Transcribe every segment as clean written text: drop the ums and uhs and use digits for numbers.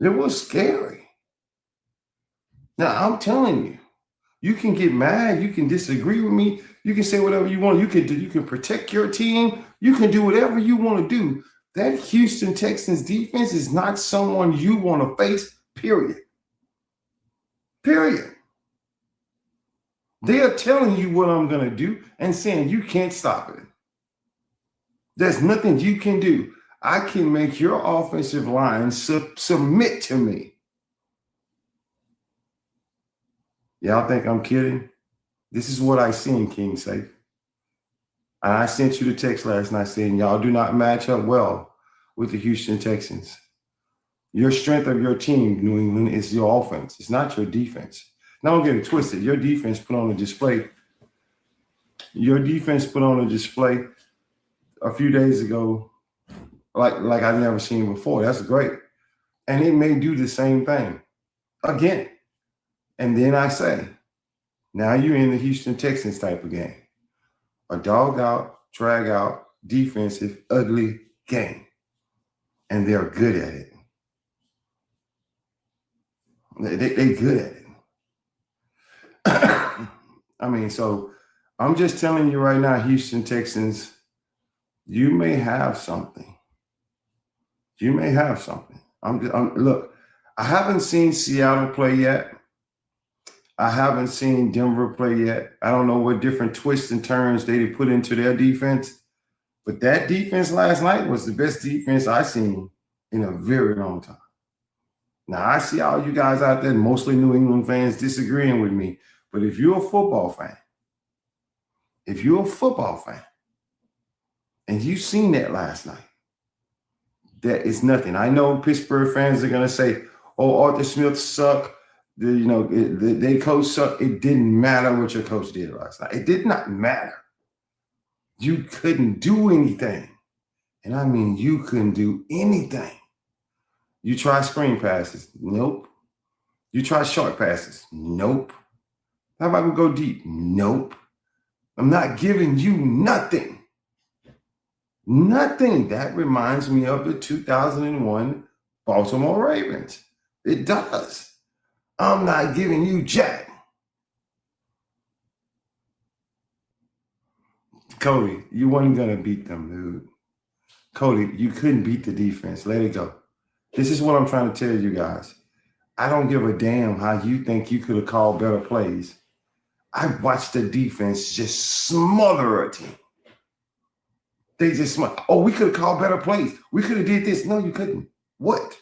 It was scary. Now, I'm telling you, you can get mad. You can disagree with me. You can say whatever you want. You can protect your team. You can do whatever you want to do. That Houston Texans defense is not someone you want to face, period. Period. They are telling you what I'm going to do and saying you can't stop it. There's nothing you can do. I can make your offensive line submit to me. Y'all think I'm kidding? This is what I seen, King Safe. And I sent you the text last night saying y'all do not match up well with the Houston Texans. Your strength of your team, New England, is your offense. It's not your defense. Now don't get it twisted. Your defense put on a display. Your defense put on a display a few days ago like I've never seen before. That's great. And it may do the same thing again. And then I say, now you're in the Houston Texans type of game. A dog out, drag out, defensive, ugly game. And they're good at it. They're good at it. I mean, so I'm just telling you right now, Houston Texans, you may have something. You may have something. Look, I haven't seen Seattle play yet. I haven't seen Denver play yet. I don't know what different twists and turns they put into their defense. But that defense last night was the best defense I've seen in a very long time. Now, I see all you guys out there, mostly New England fans, disagreeing with me. But if you're a football fan, and you've seen that last night, that is nothing. I know Pittsburgh fans are going to say, oh, Arthur Smith sucked. They coach sucked. It didn't matter what your coach did last night. It did not matter. You couldn't do anything. And I mean, you couldn't do anything. You try screen passes. Nope. You try short passes. Nope. How about we go deep? Nope. I'm not giving you nothing. Nothing. That reminds me of the 2001 Baltimore Ravens. It does. I'm not giving you jack. Cody, you weren't going to beat them, dude. Cody, you couldn't beat the defense. Let it go. This is what I'm trying to tell you guys. I don't give a damn how you think you could have called better plays. I watched the defense just smother a team. They just smother. Oh, we could have called better plays. We could have did this. No, you couldn't. What?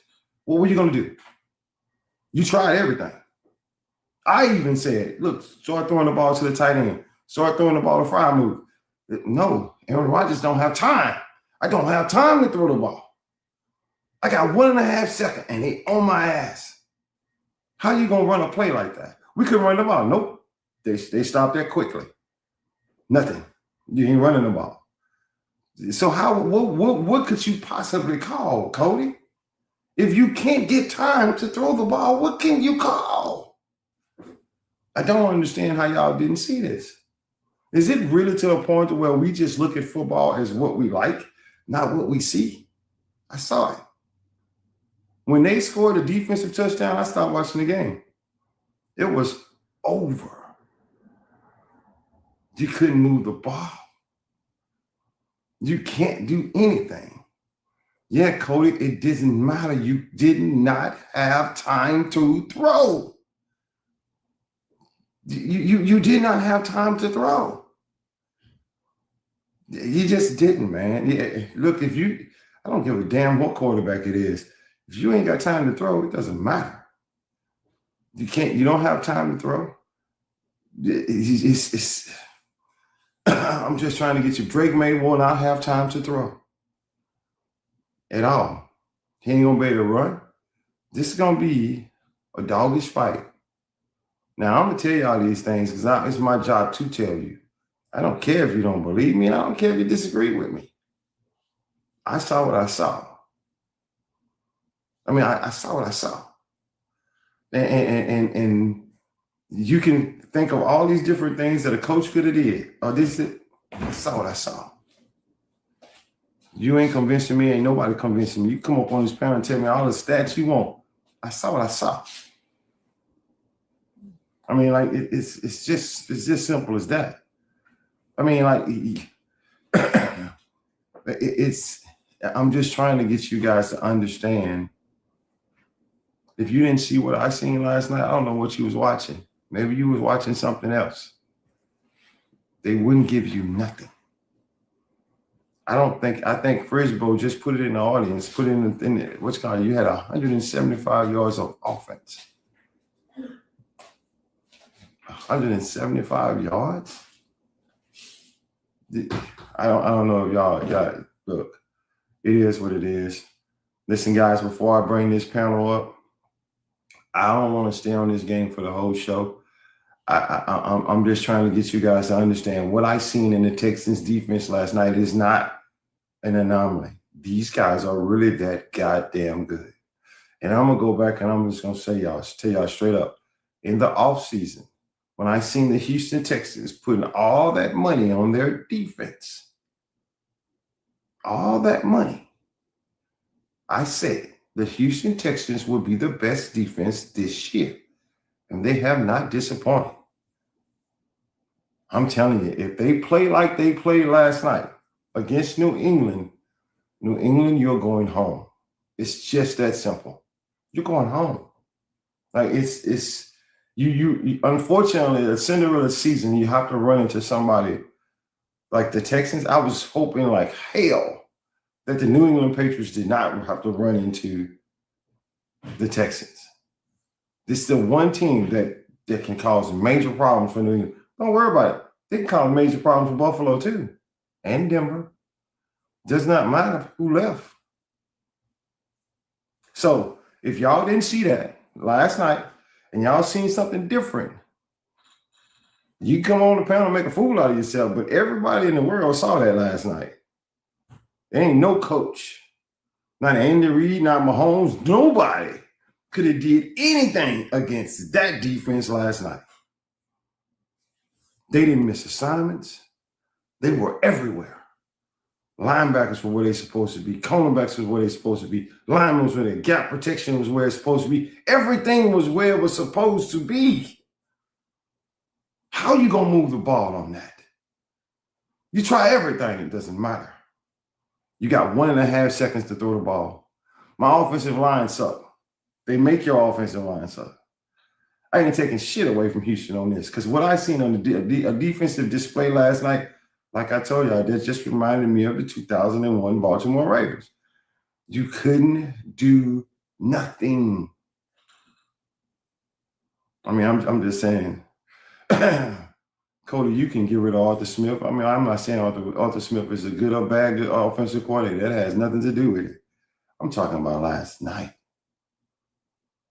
What were you going to do? You tried everything. I even said, look, start throwing the ball to the tight end. Start throwing the ball to Fry move. No, Aaron Rodgers don't have time. I don't have time to throw the ball. I got 1.5 seconds, and they on my ass. How you going to run a play like that? We could run the ball. Nope. They stopped that quickly. Nothing. You ain't running the ball. So what could you possibly call, Cody? If you can't get time to throw the ball, what can you call? I don't understand how y'all didn't see this. Is it really to a point where we just look at football as what we like, not what we see? I saw it. When they scored a defensive touchdown, I stopped watching the game. It was over. You couldn't move the ball. You can't do anything. Yeah, Cody, it doesn't matter. You did not have time to throw. You did not have time to throw. You just didn't, man. Yeah, look, I don't give a damn what quarterback it is. If you ain't got time to throw, it doesn't matter. You don't have time to throw. I'm just trying to get you. Drake May will not have time to throw at all. He ain't going to be able to run. This is going to be a doggish fight. Now, I'm going to tell you all these things because it's my job to tell you. I don't care if you don't believe me, and I don't care if you disagree with me. I saw what I saw. I mean, I saw what I saw. And you can think of all these different things that a coach could have did. I saw what I saw. You ain't convincing me. Ain't nobody convincing me. You come up on this panel and tell me all the stats you want. I saw what I saw. I mean, like it's just simple as that. I mean, like I'm just trying to get you guys to understand. If you didn't see what I seen last night, I don't know what you was watching. Maybe you was watching something else. They wouldn't give you nothing. I think Frisbo just put it in the audience, put it in what's called, you had 175 yards of offense. 175 yards? I don't know if y'all look, it is what it is. Listen, guys, before I bring this panel up, I don't want to stay on this game for the whole show. I'm just trying to get you guys to understand what I seen in the Texans defense last night is not an anomaly. These guys are really that goddamn good. And I'm gonna go back and I'm just gonna tell y'all straight up. In the offseason, when I seen the Houston Texans putting all that money on their defense, all that money, I said the Houston Texans will be the best defense this year. And they have not disappointed. I'm telling you, if they play like they played last night against New England, you're going home. It's just that simple. You're going home. Like it's you unfortunately, a Cinderella season, you have to run into somebody like the Texans. I was hoping like hell that the New England Patriots did not have to run into the Texans. This is the one team that can cause major problems for New England. Don't worry about it. They can cause major problems for Buffalo too, and Denver. Does not matter who left. So if y'all didn't see that last night and y'all seen something different, you come on the panel and make a fool out of yourself. But everybody in the world saw that last night. There ain't no coach, not Andy Reid, not Mahomes, nobody could have did anything against that defense last night. They didn't miss assignments. They were everywhere. Linebackers were where they're supposed to be. Cornerbacks was where they're supposed to be. Linemen was where their gap protection was where it's supposed to be. Everything was where it was supposed to be. How you going to move the ball on that? You try everything, it doesn't matter. You got 1.5 seconds to throw the ball. My offensive line suck. They make your offensive line suck. I ain't taking shit away from Houston on this because what I seen on a defensive display last night, like I told y'all, that just reminded me of the 2001 Baltimore Ravens. You couldn't do nothing. I mean, I'm just saying, Cody, you can get rid of Arthur Smith. I mean, I'm not saying Arthur Smith is a good or bad offensive coordinator. That has nothing to do with it. I'm talking about last night.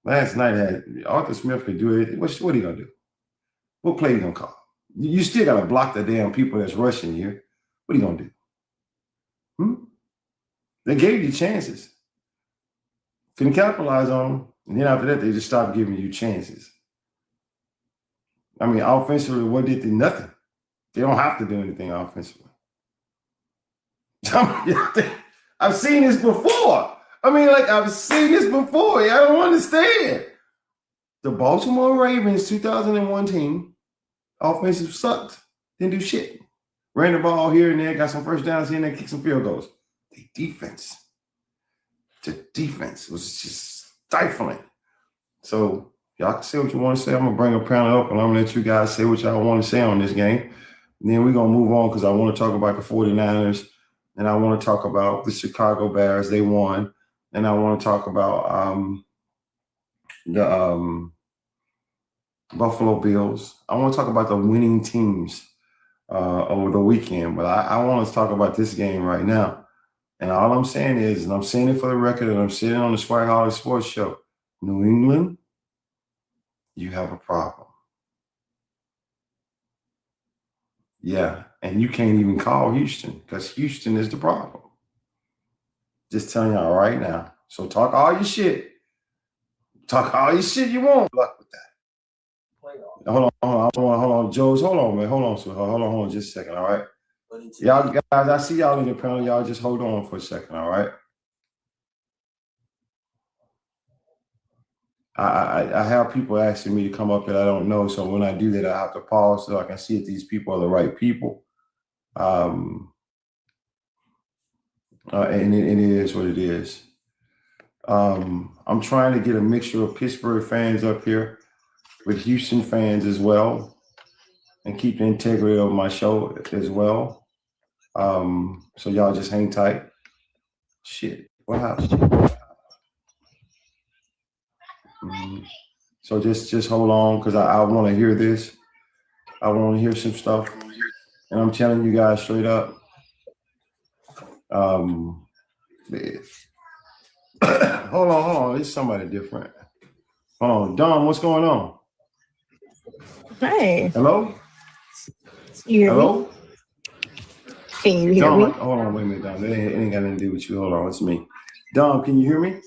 Last night, Arthur Smith could do it. What are you going to do? What play you going to call? You still got to block the damn people that's rushing you. What are you going to do? They gave you chances. Couldn't capitalize on them. And then after that, they just stopped giving you chances. I mean, offensively, what did they? Nothing. They don't have to do anything offensively. I've seen this before. I mean, like, I've seen this before. I don't understand. The Baltimore Ravens 2001 team, offensive sucked. Didn't do shit. Ran the ball here and there, got some first downs here and there, kicked some field goals. The defense was just stifling. So y'all can say what you want to say. I'm going to bring a panel up and I'm going to let you guys say what y'all want to say on this game. And then we're going to move on because I want to talk about the 49ers and I want to talk about the Chicago Bears. They won. And I want to talk about the Buffalo Bills. I want to talk about the winning teams over the weekend. But I want to talk about this game right now. And all I'm saying is, and I'm saying it for the record, and I'm sitting on the SWAGHOLLIC Sports Show, New England, you have a problem. Yeah, and you can't even call Houston because Houston is the problem. Just telling y'all right now. So talk all your shit. Talk all your shit you want. Good luck with that. Hold on. Joe's, hold on, man. Hold on just a second, all right? Y'all guys, I see y'all in the panel. Y'all just hold on for a second, all right? I have people asking me to come up that I don't know. So when I do that, I have to pause so I can see if these people are the right people. And it is what it is. I'm trying to get a mixture of Pittsburgh fans up here with Houston fans as well, and keep the integrity of my show as well. So y'all just hang tight. Shit, what happened? So just hold on, because I want to hear this. I want to hear some stuff, and I'm telling you guys straight up. Hold on. It's somebody different. Hold on, Dom. What's going on? Hey. Hello. You hear Hello. Me? Can you hear Dom, me? hold on, wait a minute, Dom. It ain't got nothing to do with you. Hold on, it's me. Dom, can you hear me?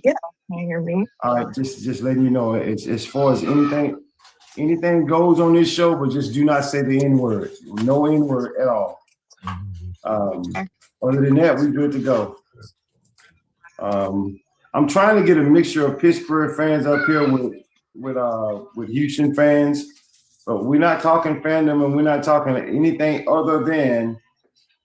Yeah, can you hear me? All right, just letting you know, it's as far as anything goes on this show, but just do not say the N-word. No N-word at all. Other than that, we're good to go. I'm trying to get a mixture of Pittsburgh fans up here with Houston fans, but we're not talking fandom, and we're not talking anything other than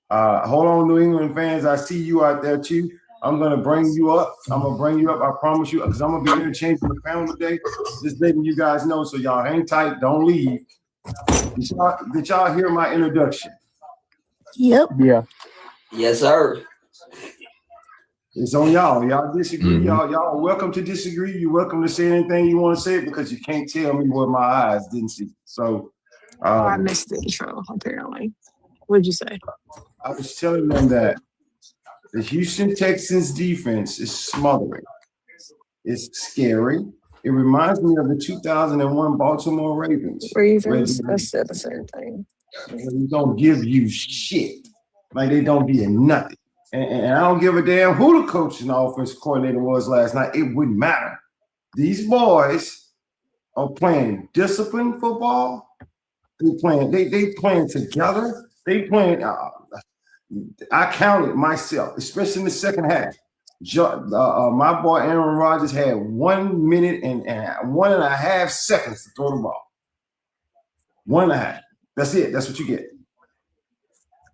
hold on, New England fans. I see you out there too. I'm gonna bring you up. I promise you, because I'm gonna be interchanging the panel today. Just letting you guys know, so y'all hang tight, don't leave. Did y'all hear my introduction? Yep. Yeah. Yes, sir. It's on y'all. Y'all disagree. Y'all are welcome to disagree. You're welcome to say anything you want to say, because you can't tell me what my eyes didn't see. So I missed the intro, apparently. What'd you say? I was telling them that the Houston Texans defense is smothering. It's scary. It reminds me of the 2001 Baltimore Ravens. Ravens? I said the same thing. They don't give you shit. Like, they don't give you nothing. And I don't give a damn who the coach and offensive coordinator was last night. It wouldn't matter. These boys are playing disciplined football. They playing together. They playing. I counted myself, especially in the second half. My boy Aaron Rodgers had 1 minute and 1.5 seconds to throw the ball. 1.5. That's it. That's what you get.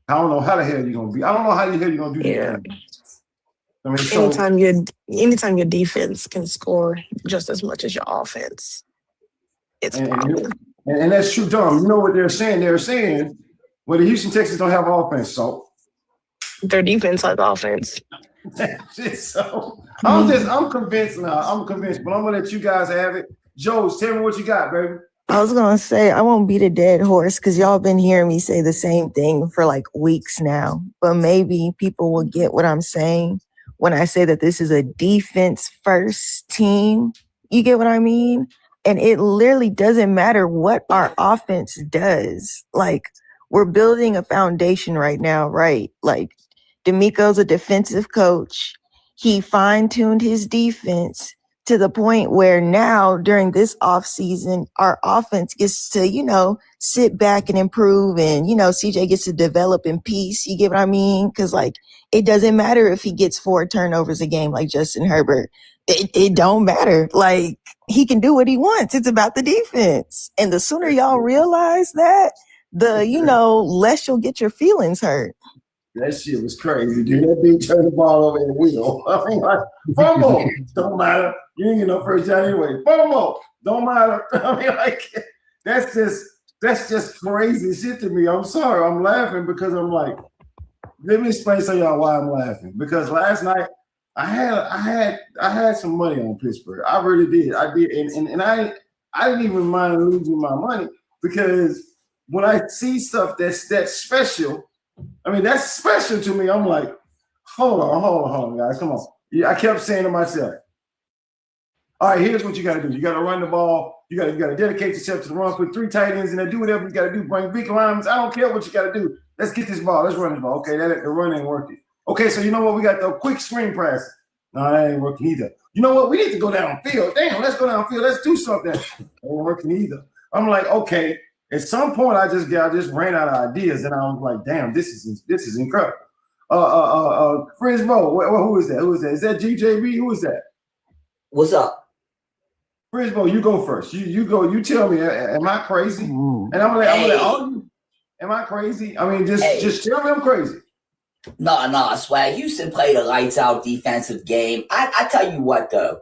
I don't know how the hell you're gonna be. I don't know how the hell you're gonna do Yeah. this. I mean, anytime your defense can score just as much as your offense, it's a problem. And that's true, Dom. You know what they're saying? They're saying, well, the Houston Texans don't have offense, so their defense has offense. So I'm convinced now. I'm convinced, but I'm gonna let you guys have it. Joe, tell me what you got, baby. I was going to say, I won't beat a dead horse, because y'all been hearing me say the same thing for like weeks now. But maybe people will get what I'm saying when I say that this is a defense first team. You get what I mean? And it literally doesn't matter what our offense does. Like, we're building a foundation right now, right? Like, D'Amico's a defensive coach. He fine-tuned his defense to the point where now during this off season, our offense gets to, sit back and improve, and, CJ gets to develop in peace. You get what I mean? Because, like, it doesn't matter if he gets 4 turnovers a game like Justin Herbert. It don't matter. Like, he can do what he wants. It's about the defense. And the sooner y'all realize that, the, less you'll get your feelings hurt. That shit was crazy, dude. That dude turned the ball over in the wheel. I mean, like, fumble. Don't matter. You ain't get no first down anyway. Fumble. Don't matter. I mean, like, that's just crazy shit to me. I'm sorry. I'm laughing because I'm like, let me explain to y'all why I'm laughing. Because last night I had some money on Pittsburgh. I really did. I did, and I didn't even mind losing my money, because when I see stuff that's special. I mean, that's special to me. I'm like, hold on, guys. Come on. Yeah, I kept saying to myself, all right, here's what you got to do. You got to run the ball. You got to dedicate yourself to the run. Put 3 tight ends in there. Do whatever you got to do. Bring big linemen. I don't care what you got to do. Let's get this ball. Let's run this ball. Okay, the run ain't working. Okay, so you know what? We got the quick screen pass. No, that ain't working either. You know what? We need to go downfield. Damn, let's go downfield. Let's do something. That ain't working either. I'm like, okay. At some point, I just ran out of ideas, and I was like, "Damn, this is incredible." Frisbo, who is that? Who is that? Is that GJB? Who is that? What's up? Frisbo, you go first. You go. You tell me. Am I crazy? And I'm gonna argue. Am I crazy? I mean, just tell me I'm crazy. No, Swag. Houston played a lights out defensive game. I tell you what though.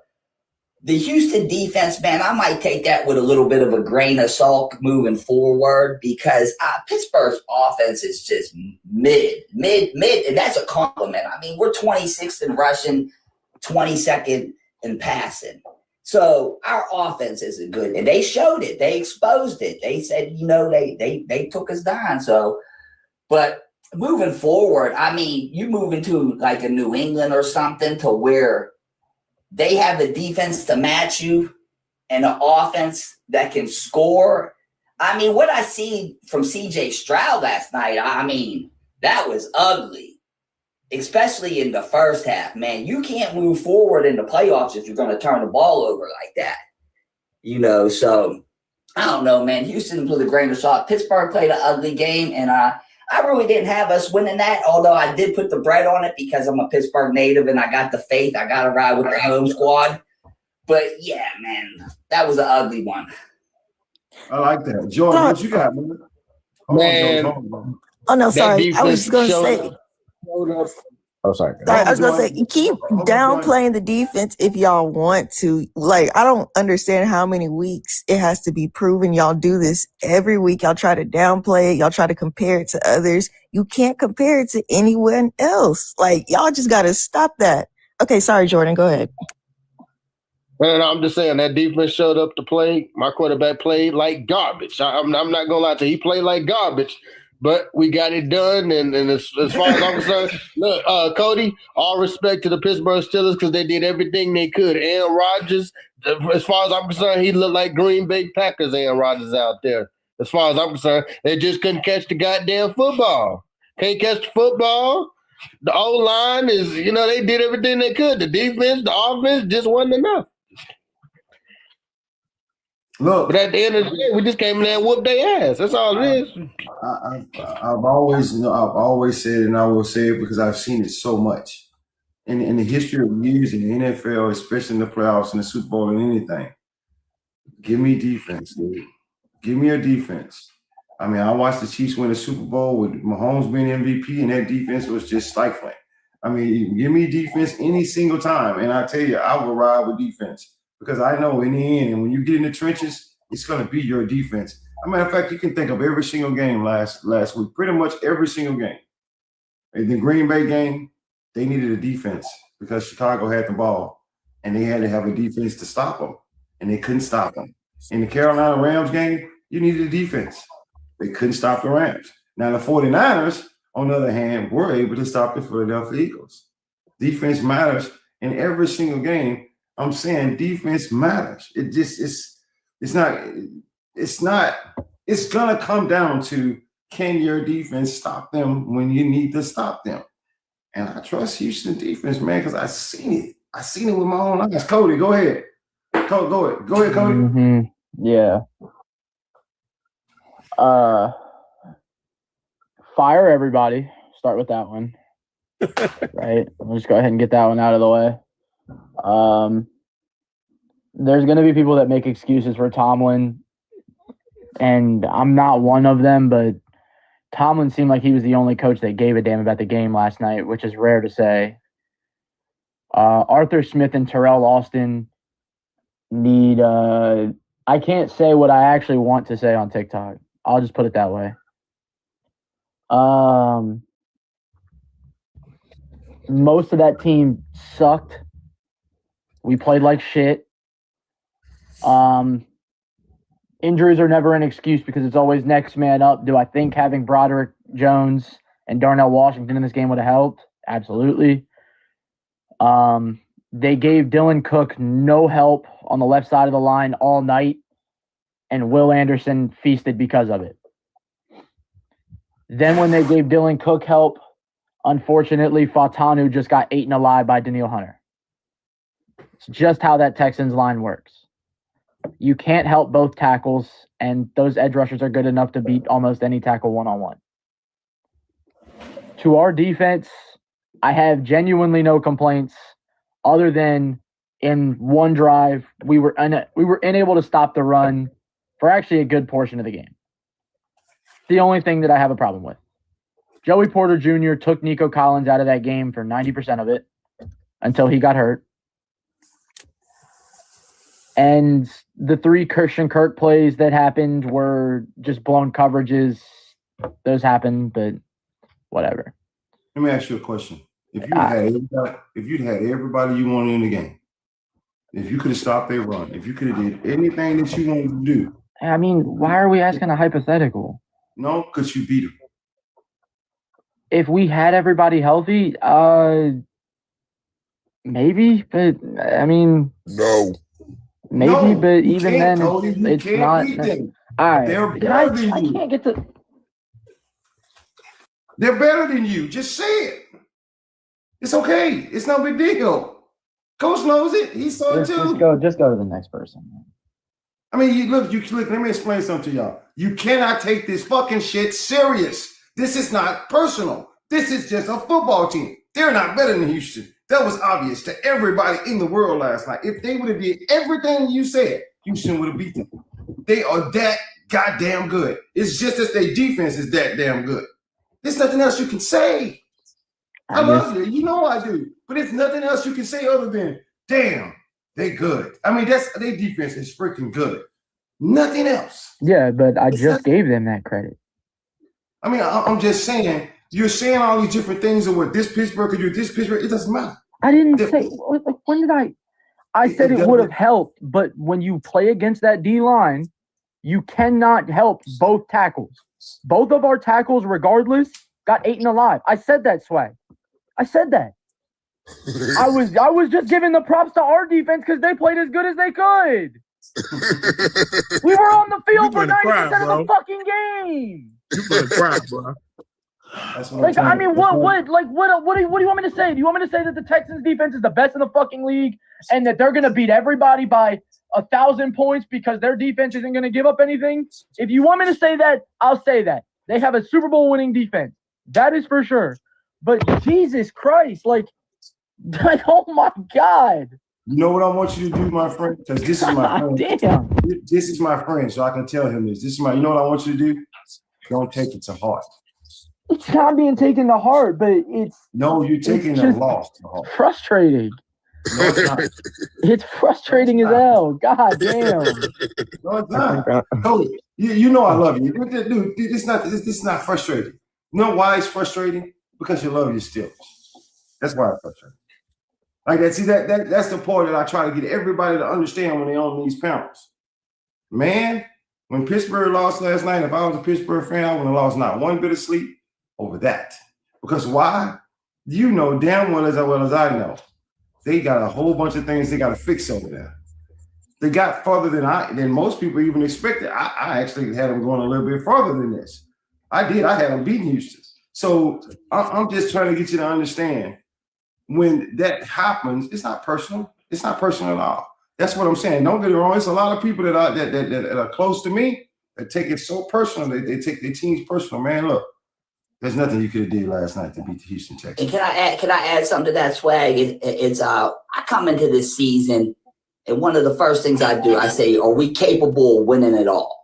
The Houston defense, man, I might take that with a little bit of a grain of salt moving forward because Pittsburgh's offense is just mid, and that's a compliment. I mean, we're 26th in rushing, 22nd in passing. So our offense isn't good, and they showed it. They exposed it. They said, they took us down. So, but moving forward, I mean, you move into like a New England or something to where they have the defense to match you and an offense that can score. I mean, what I see from C.J. Stroud last night, I mean, that was ugly, especially in the first half, man. You can't move forward in the playoffs if you're going to turn the ball over like that. So I don't know, man. Houston with a grain of salt. Pittsburgh played an ugly game, and I really didn't have us winning that, although I did put the bread on it because I'm a Pittsburgh native and I got the faith. I got to ride with the home squad. But, yeah, man, that was an ugly one. I like that. Jordan, what you got, man? Hold on. Oh, no, sorry. I was just going to say. Oh, sorry. I was going to say, keep downplaying the defense if y'all want to. Like, I don't understand how many weeks it has to be proven. Y'all do this every week. Y'all try to downplay it. Y'all try to compare it to others. You can't compare it to anyone else. Like, y'all just got to stop that. Okay, sorry, Jordan. Go ahead. Man, I'm just saying that defense showed up to play. My quarterback played like garbage. I'm not going to lie to you. He played like garbage. But we got it done, and as far as I'm concerned, look, Cody, all respect to the Pittsburgh Steelers because they did everything they could. Aaron Rodgers, as far as I'm concerned, he looked like Green Bay Packers Aaron Rodgers out there. As far as I'm concerned, they just couldn't catch the goddamn football. Can't catch the football. The O-line is, they did everything they could. The defense, the offense just wasn't enough. Look, but at the end of the day, we just came in there and whooped their ass. That's all it is. I've always said, and I will say it because I've seen it so much in the history of years in the NFL, especially in the playoffs and the Super Bowl and anything. Give me defense, dude. Give me a defense. I mean, I watched the Chiefs win the Super Bowl with Mahomes being MVP, and that defense was just stifling. I mean, give me defense any single time, and I tell you, I will ride with defense. Because I know in the end, and when you get in the trenches, it's going to be your defense. As a matter of fact, you can think of every single game last week, pretty much every single game. In the Green Bay game, they needed a defense because Chicago had the ball, and they had to have a defense to stop them, and they couldn't stop them. In the Carolina Rams game, you needed a defense. They couldn't stop the Rams. Now, the 49ers, on the other hand, were able to stop the Philadelphia Eagles. Defense matters in every single game. I'm saying defense matters. It's gonna come down to, can your defense stop them when you need to stop them? And I trust Houston defense, man, because I seen it. I seen it with my own eyes. Cody, go ahead. Go ahead, Cody. Mm-hmm. Yeah. Fire everybody. Start with that one. Right. We'll just go ahead and get that one out of the way. There's going to be people that make excuses for Tomlin, and I'm not one of them, but Tomlin seemed like he was the only coach that gave a damn about the game last night, which is rare to say. Arthur Smith and Terrell Austin need I can't say what I actually want to say on TikTok. I'll just put it that way. Most of that team sucked. We played like shit. Injuries are never an excuse because it's always next man up. Do I think having Broderick Jones and Darnell Washington in this game would have helped? Absolutely. They gave Dylan Cook no help on the left side of the line all night, and Will Anderson feasted because of it. Then when they gave Dylan Cook help, unfortunately, Fatanu just got eaten alive by Daniil Hunter. It's just how that Texans line works. You can't help both tackles, and those edge rushers are good enough to beat almost any tackle one-on-one. To our defense, I have genuinely no complaints other than in one drive, we were unable to stop the run for actually a good portion of the game. The only thing that I have a problem with. Joey Porter Jr. took Nico Collins out of that game for 90% of it until he got hurt. And the 3 Christian Kirk plays that happened were just blown coverages. Those happened, but whatever. Let me ask you a question. If you'd had everybody you wanted in the game, if you could have stopped their run, if you could have did anything that you wanted to do. I mean, why are we asking a hypothetical? No, because you beat them. If we had everybody healthy, maybe, but I mean, no. Maybe, No, but even then, Cody, it's not. All right, They're better than you. I can't get to. They're better than you. Just say it. It's okay. It's no big deal. Coach knows it. He saw it too. Just go to the next person. I mean, you look. Let me explain something to y'all. You cannot take this fucking shit serious. This is not personal. This is just a football team. They're not better than Houston. That was obvious to everybody in the world last night. If they would have did everything you said, Houston would have beat them. They are that goddamn good. It's just that their defense is that damn good. There's nothing else you can say. I love you. You know I do. But there's nothing else you can say other than, damn, they good. I mean, their defense is freaking good. Nothing else. Yeah, but I just gave them that credit. I mean, I'm just saying, you're saying all these different things of what this Pittsburgh could do, this Pittsburgh, it doesn't matter. I didn't say, like, when did I said it would have helped, but when you play against that D-line, you cannot help both tackles. Both of our tackles, regardless, got 8 and alive. I said that, Swag. I said that. I was just giving the props to our defense because they played as good as they could. We were on the field for 90% of the fucking game. You better cry, bro. Like, I mean, what do you want me to say? Do you want me to say that the Texans defense is the best in the fucking league and that they're going to beat everybody by 1,000 points because their defense isn't going to give up anything? If you want me to say that, I'll say that. They have a Super Bowl winning defense. That is for sure. But Jesus Christ, like oh my God. You know what I want you to do, my friend? Because this is my friend. Damn. This is my friend, so I can tell him this. You know what I want you to do? Don't take it to heart. It's not being taken to heart, but it's no, you're taking a loss to heart. Frustrating. No, it's not. It's frustrating as hell. God damn. No, it's not. Cody, you know I love you. Dude, this is not frustrating. You know why it's frustrating? Because you love your Steelers. That's why it's frustrating. Like that. See, that's the part that I try to get everybody to understand when they own these panels. Man, when Pittsburgh lost last night, if I was a Pittsburgh fan, I would have lost not one bit of sleep over that. Because why? You know damn well as I know. They got a whole bunch of things they got to fix over there. They got further than most people even expected. I actually had them going a little bit further than this. I did. I had them beating Houston. So I'm just trying to get you to understand when that happens, it's not personal. It's not personal at all. That's what I'm saying. Don't get it wrong. It's a lot of people that are close to me that take it so personal. They take their teams personal. Man, look, there's nothing you could have did last night to beat the Houston Texans. And can I add something to that, Swag? I come into this season, and one of the first things I do, I say, are we capable of winning it all?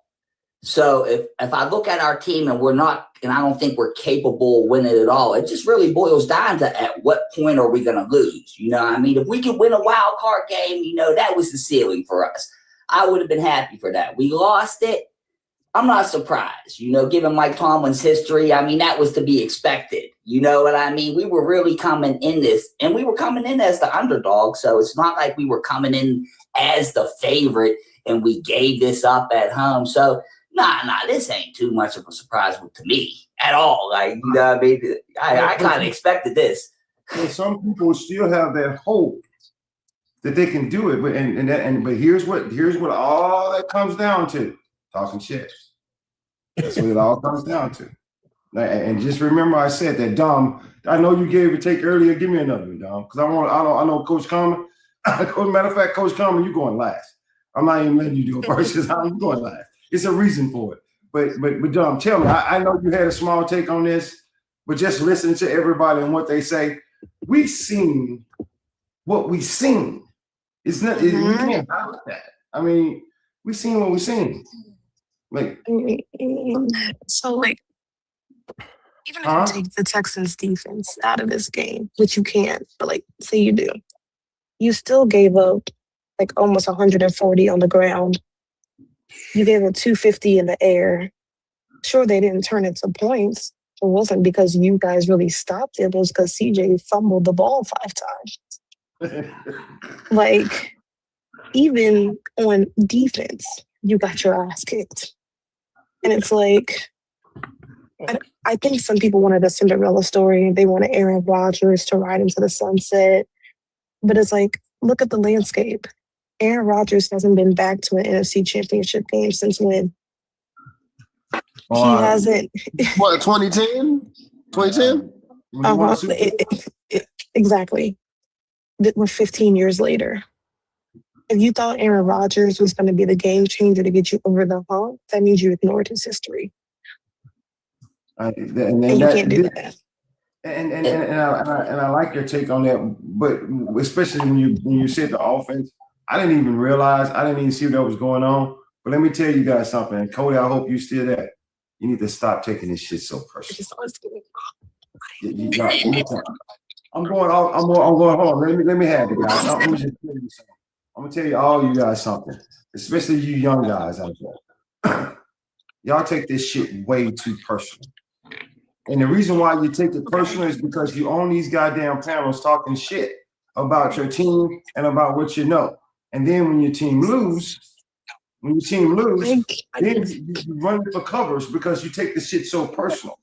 So if I look at our team and we're not, and I don't think we're capable of winning it all, it just really boils down to at what point are we going to lose? You know what I mean? If we could win a wild card game, that was the ceiling for us. I would have been happy for that. We lost it. I'm not surprised, given Mike Tomlin's history. I mean, that was to be expected. You know what I mean? We were really coming in this, and we were coming in as the underdog. So it's not like we were coming in as the favorite and we gave this up at home. So nah, this ain't too much of a surprise to me at all. Like, you know what I mean? I kind of expected this. And some people still have that hope that they can do it, but here's what all that comes down to: talking shit. That's what it all comes down to. And just remember, I said that, Dom. I know you gave a take earlier. Give me another one, Dom, because I know Coach Common. Matter of fact, Coach Common, you going last. I'm not even letting you do it first because I'm going last. It's a reason for it. But Dom, tell me. I know you had a small take on this, but just listening to everybody and what they say, we've seen what we've seen. It's not. You can't hide that. I mean, we seen what we seen. Like, so like, even if you take the Texans defense out of this game, which you can't, but like, say you do, you still gave up like almost 140 on the ground. You gave up 250 in the air. Sure, they didn't turn into points. It wasn't because you guys really stopped it. It was because CJ fumbled the ball 5 times. Like, even on defense, you got your ass kicked. And it's like, I think some people wanted a Cinderella story. They wanted Aaron Rodgers to ride into the sunset. But it's like, look at the landscape. Aaron Rodgers hasn't been back to an NFC Championship game since when? He hasn't. What, 2010? 2010? Exactly. We're 15 years later. If you thought Aaron Rodgers was going to be the game changer to get you over the hump, that means you ignored his history. And you can't do that. And I like your take on that, but especially when you said the offense, I didn't even realize, I didn't even see what was going on. But let me tell you guys something. And Cody, I hope you still there. You need to stop taking this shit so personal. I'm going. Hold on. Let me have it, guys. Let me just tell you something. I'm gonna tell you all you guys something, especially you young guys out there. Y'all take this shit way too personal. And the reason why you take it personal is because you own these goddamn panels talking shit about your team and about what you know. And then when your team lose, then you run for covers because you take the shit so personal.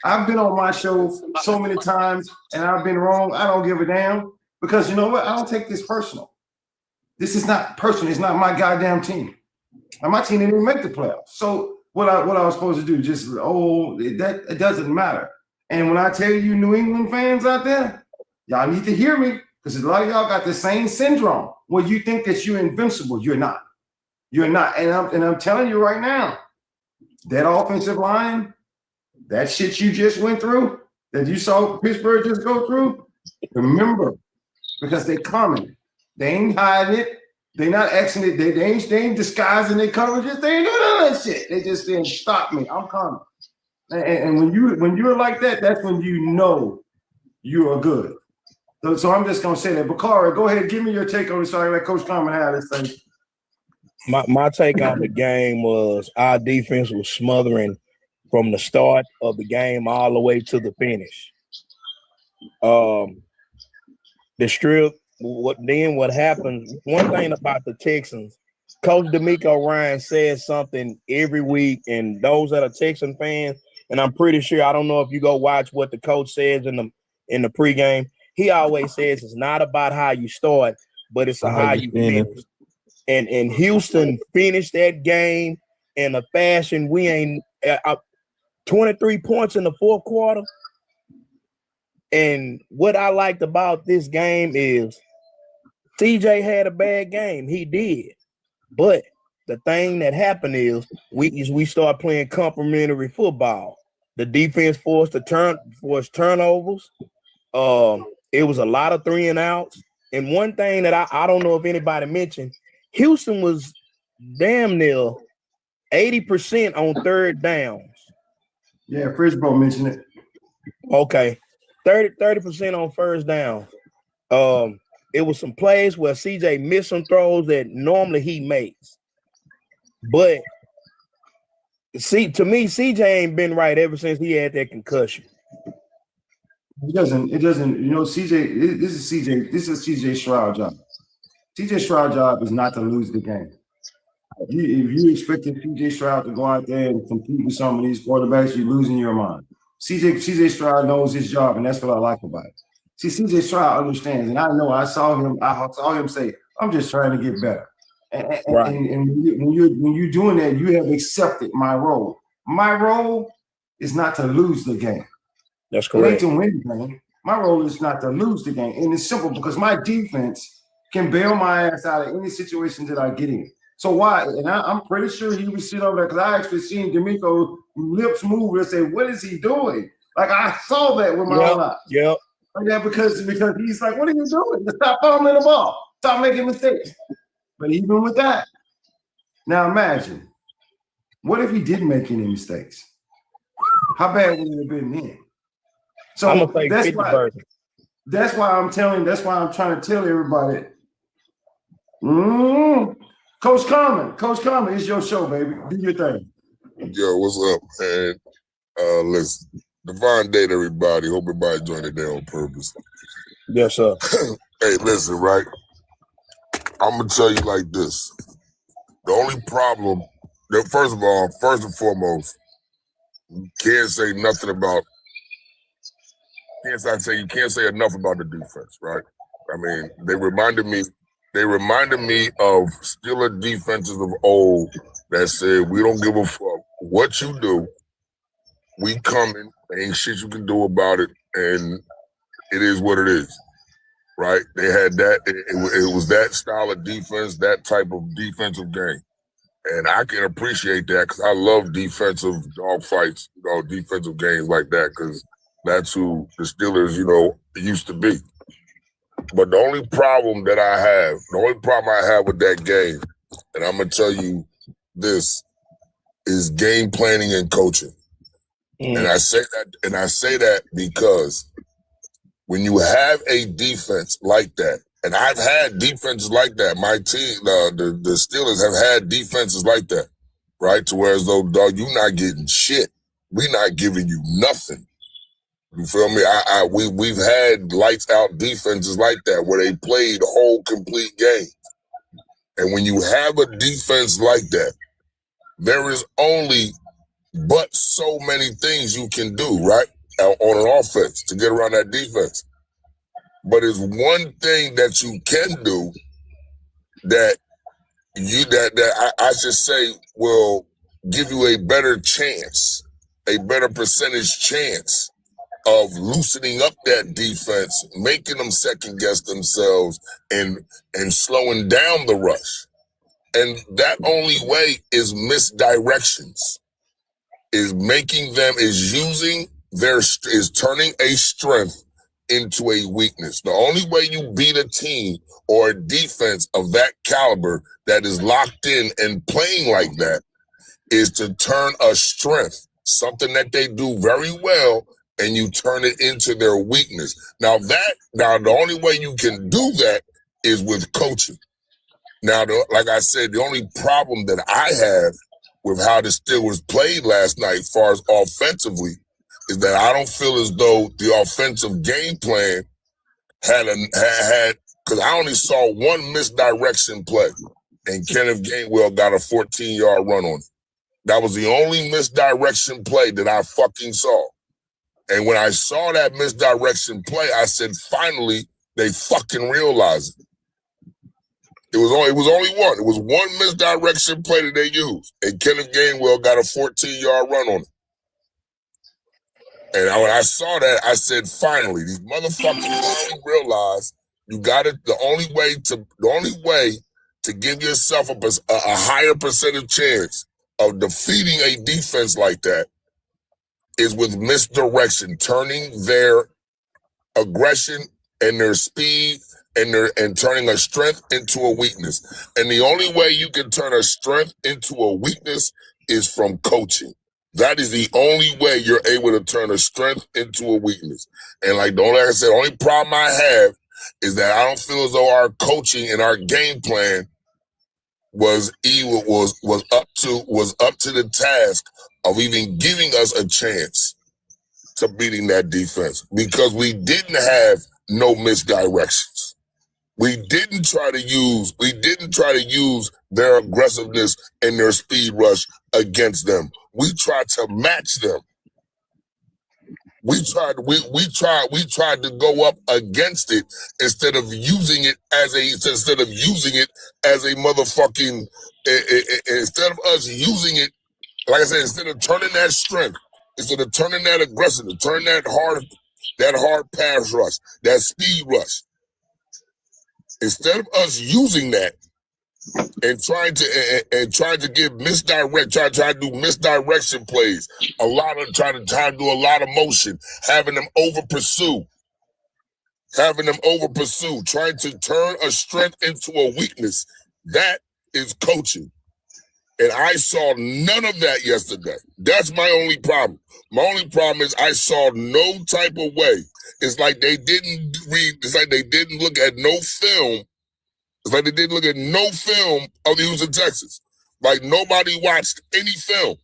I've been on my show so many times and I've been wrong. I don't give a damn because you know what? I don't take this personal. This is not personal. It's not my goddamn team. And my team didn't even make the playoffs. So what I was supposed to do, it doesn't matter. And when I tell you New England fans out there, y'all need to hear me because a lot of y'all got the same syndrome where you think that you're invincible. You're not. You're not. And I'm telling you right now, that offensive line, that shit you just went through, that you saw Pittsburgh just go through, remember, because they coming. They ain't hiding it. They not acting it. They ain't disguising their coverages. They ain't doing none of that shit. They just didn't stop me. I'm coming. And when you're like that, that's when you know you are good. So I'm just gonna say that. Bakari, go ahead, give me your take on it so I can let Coach Carmen have this thing. My take on the game was our defense was smothering from the start of the game all the way to the finish. The strip. What happened? One thing about the Texans, Coach DeMeco Ryan says something every week, and those that are Texan fans, and I'm pretty sure, I don't know if you go watch what the coach says in the pregame. He always says it's not about how you start, but it's how you finish. And Houston finished that game in a fashion we ain't 23 points in the fourth quarter. And what I liked about this game is CJ had a bad game. He did. But the thing that happened is we start playing complementary football. The defense forced turnovers. It was a lot of 3 and outs. And one thing that I don't know if anybody mentioned, Houston was damn near 80% on third downs. Yeah, Frisbro mentioned it. Okay. 30% on first down. It was some plays where CJ missed some throws that normally he makes. But to me, CJ ain't been right ever since he had that concussion. It doesn't, you know, CJ, this is CJ Stroud's job. CJ Stroud's job is not to lose the game. If you expected CJ Stroud to go out there and compete with some of these quarterbacks, you're losing your mind. CJ Stroud knows his job, and that's what I like about it. See, CJ Stroud understands, and I saw him say, I'm just trying to get better. Right. And when you're doing that, you have accepted my role. My role is not to lose the game. That's correct. It ain't to win the game. My role is not to lose the game. And it's simple because my defense can bail my ass out of any situation that I get in. So why? And I'm pretty sure he was sitting over there because I actually seen DeMeco lips move and say, what is he doing? Like I saw that with my own eyes. Yep. Yeah, because he's like, what are you doing? Stop fumbling the ball. Stop making mistakes. But even with that, now imagine, what if he didn't make any mistakes? How bad would it have been then? So I'm gonna that's take 50 why. versions. That's why I'm telling. That's why I'm trying to tell everybody. Coach Carmen, it's your show, baby. Do your thing. Yo, what's up, man? Listen, divine day to everybody. Hope everybody joined the day on purpose. Yes, sir. Hey, listen, right? I'm gonna tell you like this. The only problem, that first and foremost, you can't say enough about the defense, right? I mean, they reminded me of Steelers defenses of old that said, we don't give a fuck what you do. We coming, ain't shit you can do about it, and it is what it is, right? They had that. It was that style of defense, that type of defensive game. And I can appreciate that because I love defensive dogfights, defensive games like that because that's who the Steelers, used to be. But the only problem I have with that game, and I'm going to tell you this, is game planning and coaching. And I say that because when you have a defense like that, and I've had defenses like that, my team, the Steelers have had defenses like that, right? To where as though, dog, you're not getting shit. We're not giving you nothing. You feel me? We've had lights out defenses like that where they played the whole complete game. And when you have a defense like that, there is only but so many things you can do, right? On an offense to get around that defense. But it's one thing that you can do that I should say will give you a better chance, a better percentage chance of loosening up that defense, making them second guess themselves and slowing down the rush. And that only way is misdirections. Is turning a strength into a weakness. The only way you beat a team or a defense of that caliber that is locked in and playing like that is to turn a strength, something that they do very well, and you turn it into their weakness. Now the only way you can do that is with coaching. Now, like I said, the only problem that I have with how the Steelers played last night, as far as offensively, is that I don't feel as though the offensive game plan had because I only saw one misdirection play, and Kenneth Gainwell got a 14-yard run on it. That was the only misdirection play that I fucking saw. And when I saw that misdirection play, I said, finally, they fucking realized it. It was only one. It was one misdirection play that they used, and Kenneth Gainwell got a 14-yard run on it. And when I saw that, I said, finally, these motherfuckers finally realized you got it. The only way to give yourself a higher percentage chance of defeating a defense like that is with misdirection, turning their aggression and their speed and turning a strength into a weakness. And the only way you can turn a strength into a weakness is from coaching. That is the only way you're able to turn a strength into a weakness. And like I said, the only problem I have is that I don't feel as though our coaching and our game plan was up to the task of even giving us a chance to beating that defense, because we didn't have no misdirections. We didn't try to use their aggressiveness and their speed rush against them. We tried to match them. We tried to go up against it instead of using it as a motherfucking instead of us using it, like I said, instead of turning that strength, instead of turning that aggressiveness, turning that hard pass rush, that speed rush. Instead of us using that and trying to do misdirection plays, trying to do a lot of motion, having them over pursue, having them over pursue, trying to turn a strength into a weakness. That is coaching. And I saw none of that yesterday. That's my only problem. My only problem is I saw no type of way. It's like they didn't read, it's like they didn't look at no film. It's like they didn't look at no film of the Houston Texans. Like nobody watched any film.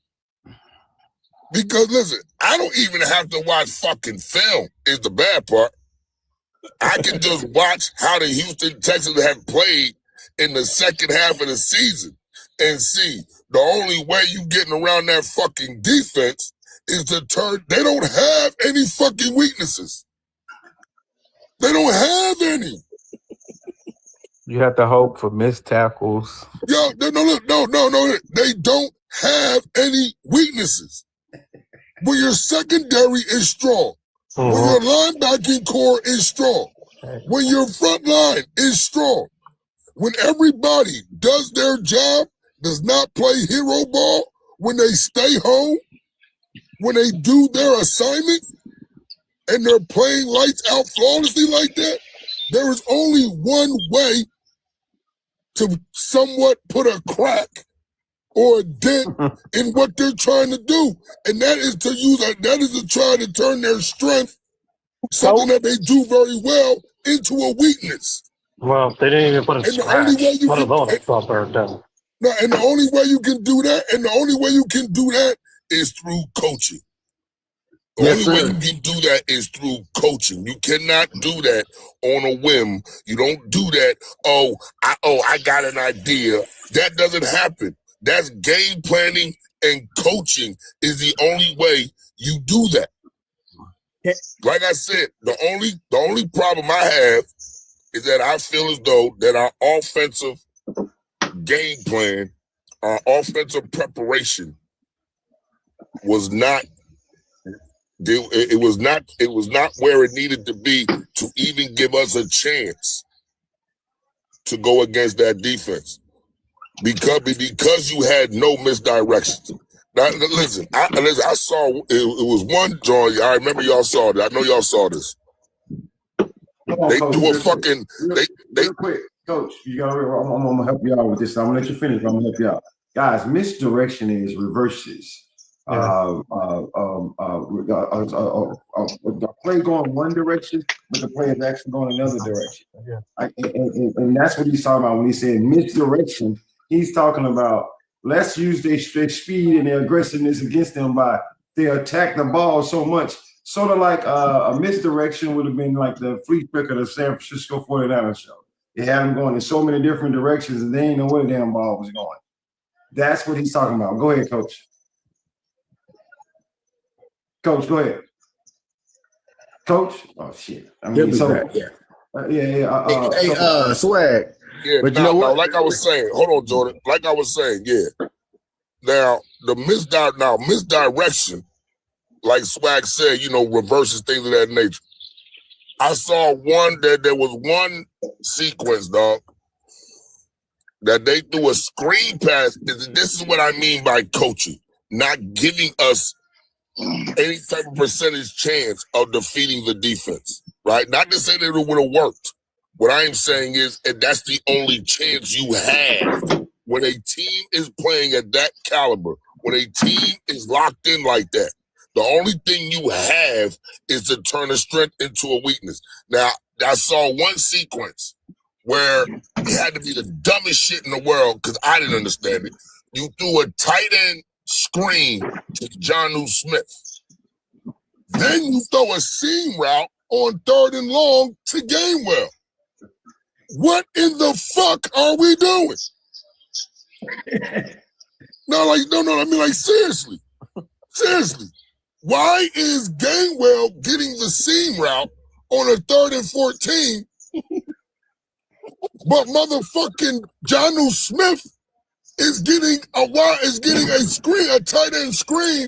Because listen, I don't even have to watch fucking film is the bad part. I can just watch how the Houston Texans have played in the second half of the season and see the only way you getting around that fucking defense is to turn. They don't have any fucking weaknesses. They don't have any. You have to hope for missed tackles. Yo, no. They don't have any weaknesses. When your secondary is strong, when your linebacking core is strong, when your front line is strong, when everybody does their job, does not play hero ball, when they stay home, when they do their assignment, and they're playing lights out flawlessly like that, there is only one way to somewhat put a crack or a dent in what they're trying to do. And that is to try to turn their strength, something that they do very well, into a weakness. Well, they didn't even put a scratch. Let alone a bumper down. No, and the only way you can do that, is through coaching. The only way you can do that is through coaching. You cannot do that on a whim. You don't do that. I got an idea. That doesn't happen. That's game planning, and coaching is the only way you do that. Like I said, the only problem I have is that I feel as though that our offensive game plan, our offensive preparation was not. It was not where it needed to be to even give us a chance to go against that defense. Because you had no misdirections. Now, listen, I saw it was one joint. I remember y'all saw it. I know y'all saw this. They do a fucking. Real quick, Coach. I'm gonna help you out with this. I'm gonna let you finish. But I'm gonna help you out, guys. Misdirection is reverses. The play going one direction, but the play is actually going another direction. And that's what he's talking about when he said misdirection. He's talking about let's use their speed and their aggressiveness against them by they attack the ball so much. Sort of like a misdirection would have been like the free pick of the San Francisco 49ers show. They had them going in so many different directions and they didn't know where the damn ball was going. That's what he's talking about. Go ahead, Coach. Coach, go ahead. Coach? Oh, shit. I mean, Swag. Yeah, but you know what? Like I was saying, hold on, Jordan. Like I was saying, yeah. Now, the misdirection, like Swag said, reverses things of that nature. I saw there was one sequence, dog, that they threw a screen pass. This is what I mean by coaching, not giving us any type of percentage chance of defeating the defense, right? Not to say that it would have worked. What I am saying is, and that's the only chance you have when a team is playing at that caliber, when a team is locked in like that. The only thing you have is to turn a strength into a weakness. Now, I saw one sequence where it had to be the dumbest shit in the world because I didn't understand it. You threw a tight end screen to Jonnu Smith. Then you throw a seam route on 3rd and long to Gainwell. What in the fuck are we doing? No, I mean, like, seriously. Seriously. Why is Gainwell getting the seam route on a 3rd and 14, but motherfucking Jonnu Smith is getting a tight end screen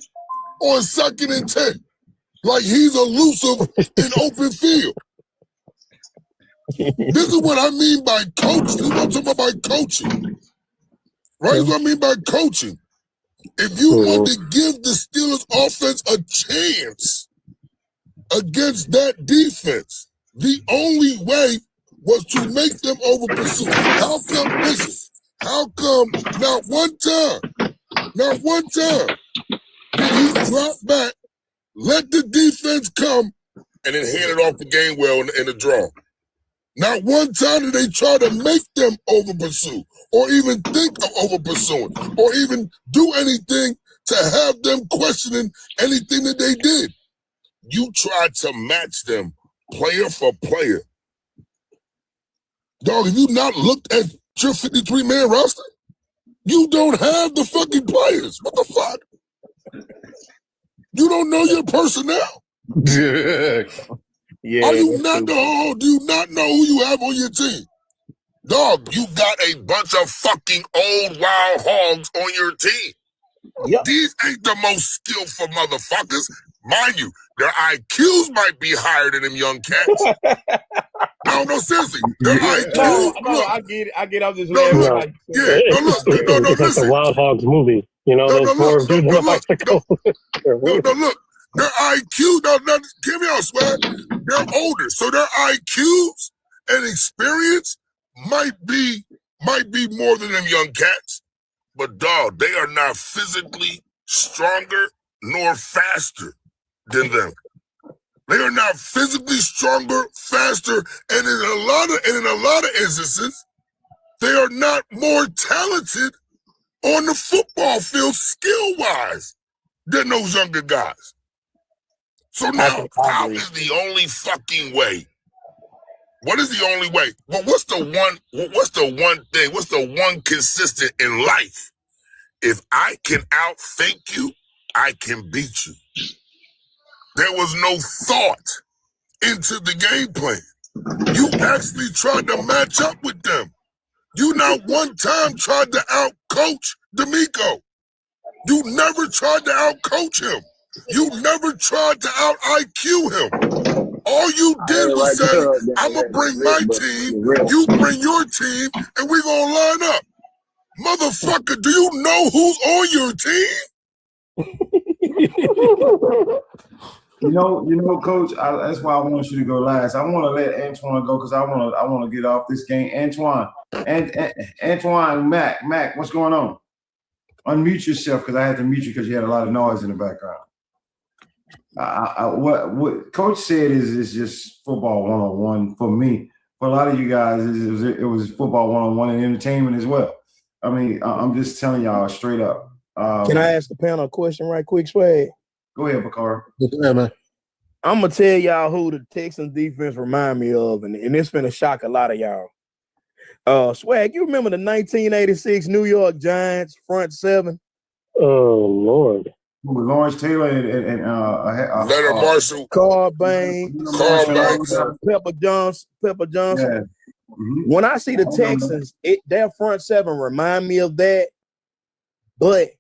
on 2nd and 10? Like he's elusive in open field. This is what I mean by coaching. This is what I'm talking about by coaching. Right? This is what I mean by coaching. If you want to give the Steelers offense a chance against that defense, The only way was to make them over pursue. How come, listen, how come not one time did he drop back, let the defense come, and then hand it off to Gainwell in the draw? Not one time did they try to make them over pursue or even think of over pursuing or even do anything to have them questioning anything that they did. You tried to match them player for player. Dog, have you not looked at your 53-man roster? You don't have the fucking players. What the fuck? You don't know your personnel. Yeah. Do you not know who you have on your team? Dog, you got a bunch of fucking old wild hogs on your team. Yep. These ain't the most skillful motherfuckers. Mind you, their IQs might be higher than them young cats. No, seriously. Their IQs. No, I get it. I get up this look, level. It's like the Wild Hogs movie. You know, those four dudes on a bicycle. Look. Their IQ, hear me out, Swag. They're older, so their IQs and experience might be more than them young cats. But dog, they are not physically stronger nor faster than them. They are not physically stronger, faster, and in a lot of instances, they are not more talented on the football field skill-wise than those younger guys. So now, how is the only fucking way? What is the only way? Well, what's the one consistent in life? If I can outthink you, I can beat you. There was no thought into the game plan. You actually tried to match up with them. You not one time tried to outcoach D'Amico. You never tried to outcoach him. You never tried to out-IQ him. All you did was say, I'm going to bring my team, you bring your team, and we're going to line up. Motherfucker, do you know who's on your team? You know, Coach. That's why I want you to go last. I want to let Antoine go because I want to get off this game. Antoine, Mac, what's going on? Unmute yourself because I had to mute you because you had a lot of noise in the background. What Coach said is just football 101 for me. For a lot of you guys, it was football 101 and entertainment as well. I mean, I'm just telling y'all straight up. Can I ask the panel a question right quick, Swag? Go ahead, Bakar. Yeah, man. I'm going to tell y'all who the Texans defense remind me of, and it's going to shock a lot of y'all. Swag, you remember the 1986 New York Giants front seven? Oh, Lord. With Lawrence Taylor and Leonard Marshall, Carl Banks, Pepper Johnson. Yeah. Mm-hmm. When I see the Texans, their front seven remind me of that. But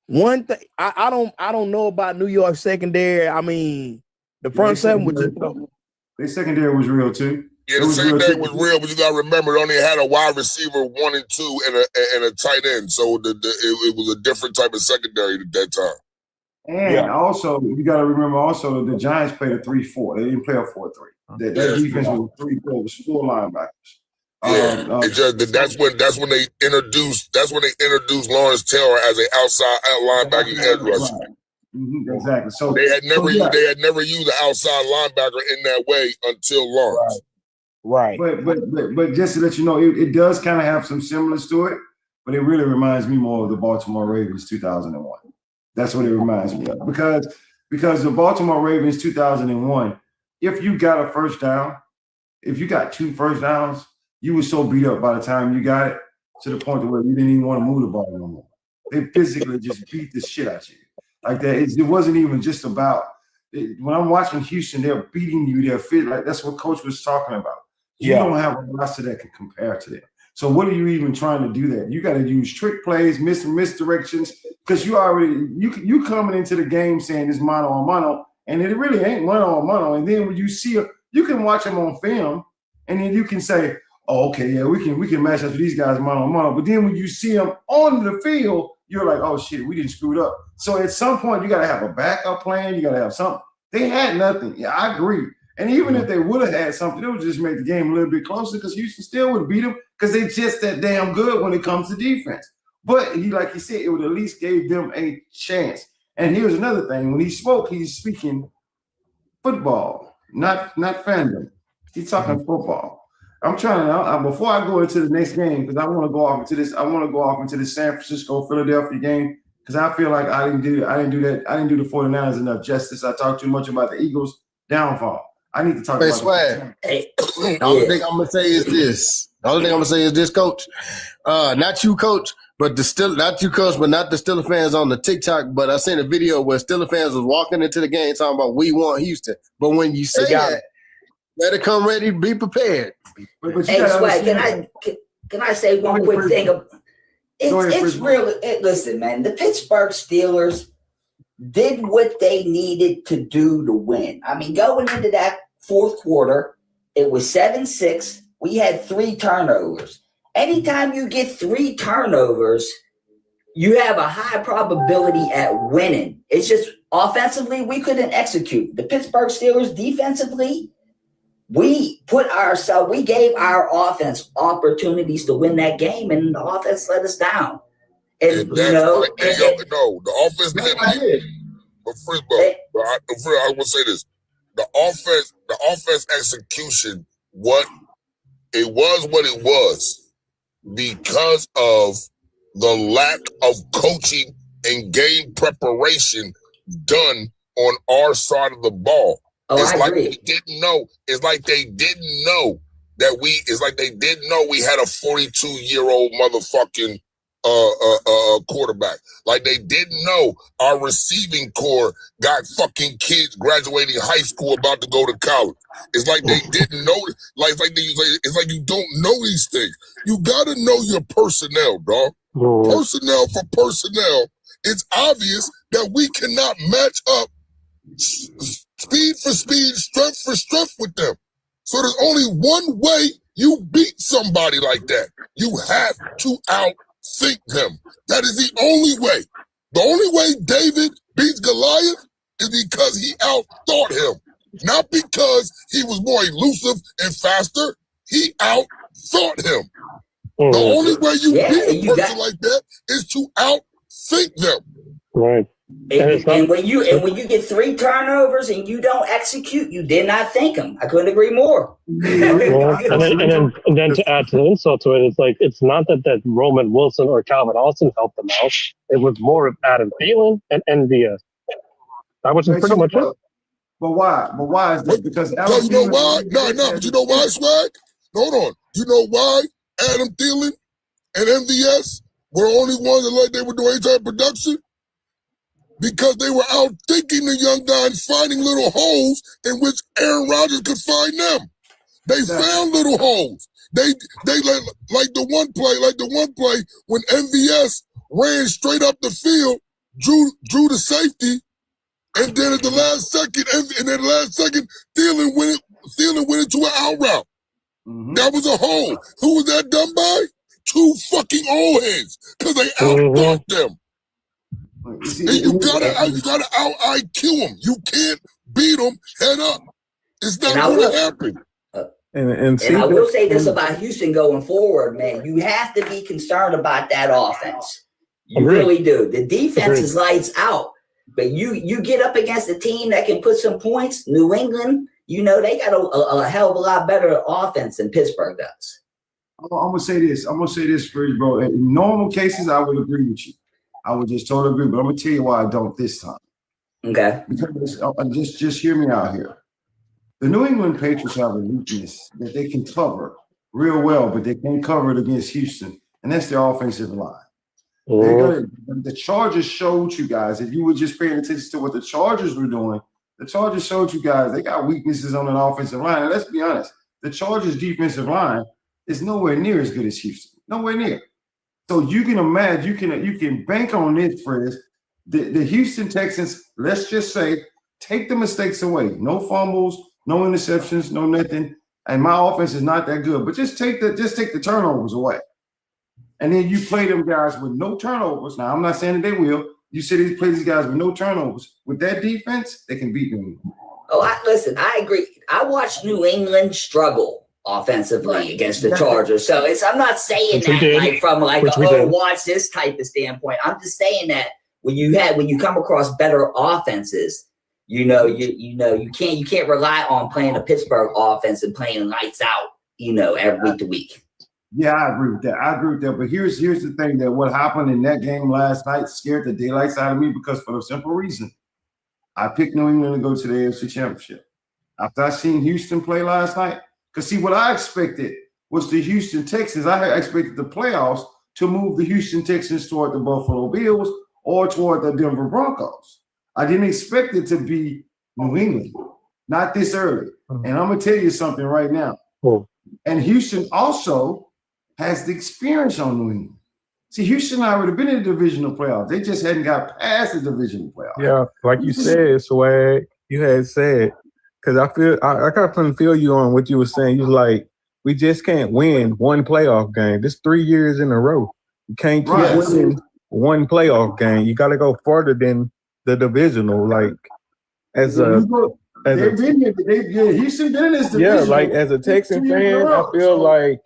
one thing I don't know about New York secondary. I mean, the front seven was just their secondary was real too. Yeah, the secondary was real, but you got to remember, it only had a wide receiver 1 and 2 and a tight end, so it was a different type of secondary at that time. And also, you got to remember also that the Giants played a 3-4. They didn't play a 4-3. That defense was 3-4. It was 4 linebackers. That's when they introduced Lawrence Taylor as an outside linebacker edge rusher. Mm-hmm, exactly. So they had never used an outside linebacker in that way until Lawrence. Right. But just to let you know, it does kind of have some semblance to it, but it really reminds me more of the Baltimore Ravens 2001. That's what it reminds me of. Because the Baltimore Ravens 2001, if you got a first down, if you got 2 first downs, you were so beat up by the time you got it to the point where you didn't even want to move the ball no more. They physically just beat the shit out of you. Like that, it wasn't even just about when I'm watching Houston, they're beating you, they're fit. Like that's what Coach was talking about. You don't have a roster that can compare to them. So what are you even trying to do that? You got to use trick plays, misdirections, because you coming into the game saying it's mano a mano, and it really ain't mano a mano. And then when you see it, you can watch them on film, and then you can say, "Oh, okay, yeah, we can match up with these guys mano a mano." But then when you see them on the field, you're like, "Oh shit, we didn't screw it up." So at some point, you got to have a backup plan. You got to have something. They had nothing. Yeah, I agree. And even if they would have had something, it would just make the game a little bit closer because Houston still would beat them because they're just that damn good when it comes to defense. But like he said, it would at least gave them a chance. And here's another thing. When he spoke, he's speaking football, not fandom. He's talking football. I'm trying to before I go into the next game, because I want to go off into this. I want to go off into the San Francisco-Philadelphia game because I feel like I didn't do the 49ers enough justice. I talked too much about the Eagles' downfall. I need to talk about Swag. The only thing I'm gonna say is this. Coach. Not you, Coach, but not you, Coach, but not the Steelers fans on the TikTok. But I seen a video where Steelers fans was walking into the game talking about we want Houston. But when you say that, better come ready, be prepared. Hey, Swag, can I say one quick thing? It's really listen, man. The Pittsburgh Steelers did what they needed to do to win. I mean, going into that fourth quarter, it was 7-6. We had 3 turnovers. Anytime you get 3 turnovers, you have a high probability at winning. It's just offensively, we couldn't execute. The Pittsburgh Steelers defensively, we gave our offense opportunities to win that game, and the offense let us down. And the offense didn't. But I will say this: the offense execution, what it was because of the lack of coaching and game preparation done on our side of the ball. It's like they didn't know. It's like they didn't know that we had a 42-year-old motherfucking quarterback. Like they didn't know our receiving core got fucking kids graduating high school about to go to college. It's like they didn't know. It's like you don't know these things. You got to know your personnel, dog. Personnel for personnel. It's obvious that we cannot match up speed for speed, strength for strength with them. So there's only one way you beat somebody like that. You have to outthink them. That is the only way. The only way David beats Goliath is because he outthought him. Not because he was more elusive and faster. He outthought him. The only way you beat a person like that is to outthink them. Right. And when you get 3 turnovers and you don't execute, you did not think them. I couldn't agree more. Well, and then to add to the insult to it, it's not that Roman Wilson or Calvin Austin helped them out. It was more of Adam Thielen and NVS. That was pretty much it. But why? But why is that? Because you know why? No. But you know why, Swag? Hold on. You know why Adam Thielen and MVS were only ones that like they were doing any type of production? Because they were out thinking the young guys, finding little holes in which Aaron Rodgers could find them. They found little holes. They like the one play when MVS ran straight up the field, drew the safety, and then at the last second, Thielen went into an out route. That was a hole. Who was that done by? 2 fucking old heads, because they outthought them. And you gotta out IQ them. You can't beat them head up. It's not going to happen. And I will say this about Houston going forward, man. You have to be concerned about that offense. You really do. The defense is lights out. But you get up against a team that can put some points. New England, they got a hell of a lot better offense than Pittsburgh does. I'm gonna say this for you, bro. In normal cases, I would agree with you. I would just totally agree, but I'm gonna tell you why I don't this time. Okay. Because just hear me out here. The New England Patriots have a weakness that they can cover real well, but they can't cover it against Houston, and that's their offensive line. The Chargers showed you guys, if you were just paying attention to what the Chargers were doing, the Chargers showed you guys they got weaknesses on an offensive line. And let's be honest, the Chargers' defensive line is nowhere near as good as Houston. Nowhere near. So you can imagine, you can bank on this, Fred. The Houston Texans, let's just say, take the mistakes away. No fumbles, no interceptions, no nothing. And my offense is not that good. But just take the turnovers away. And then you play them guys with no turnovers. Now, I'm not saying that they will. You say they play these guys with no turnovers. With that defense, they can beat them. Listen, I agree. I watched New England struggle offensively against the Chargers. So I'm not saying that like from like watch this type of standpoint. I'm just saying that when you come across better offenses, you can't rely on playing a Pittsburgh offense and playing lights out, every week to week. Yeah, I agree with that. But here's the thing, that what happened in that game last night scared the daylights out of me, because for the simple reason, I picked New England to go to the AFC Championship. After I seen Houston play last night, because see, what I expected was the Houston Texans. I expected the playoffs to move the Houston Texans toward the Buffalo Bills or toward the Denver Broncos. I didn't expect it to be New England, not this early. And I'm going to tell you something right now. And Houston also has the experience on New England. See, Houston already been in the divisional playoffs. They just hadn't got past the divisional playoffs. Yeah, like you said, Swag, you had said, because I kind of feel you on what you were saying. You was like, we just can't win one playoff game. This 3 years in a row. You can't keep winning one playoff game. You got to go further than the divisional. Like, Houston been in this division. Yeah, like as a Texan fan, I feel like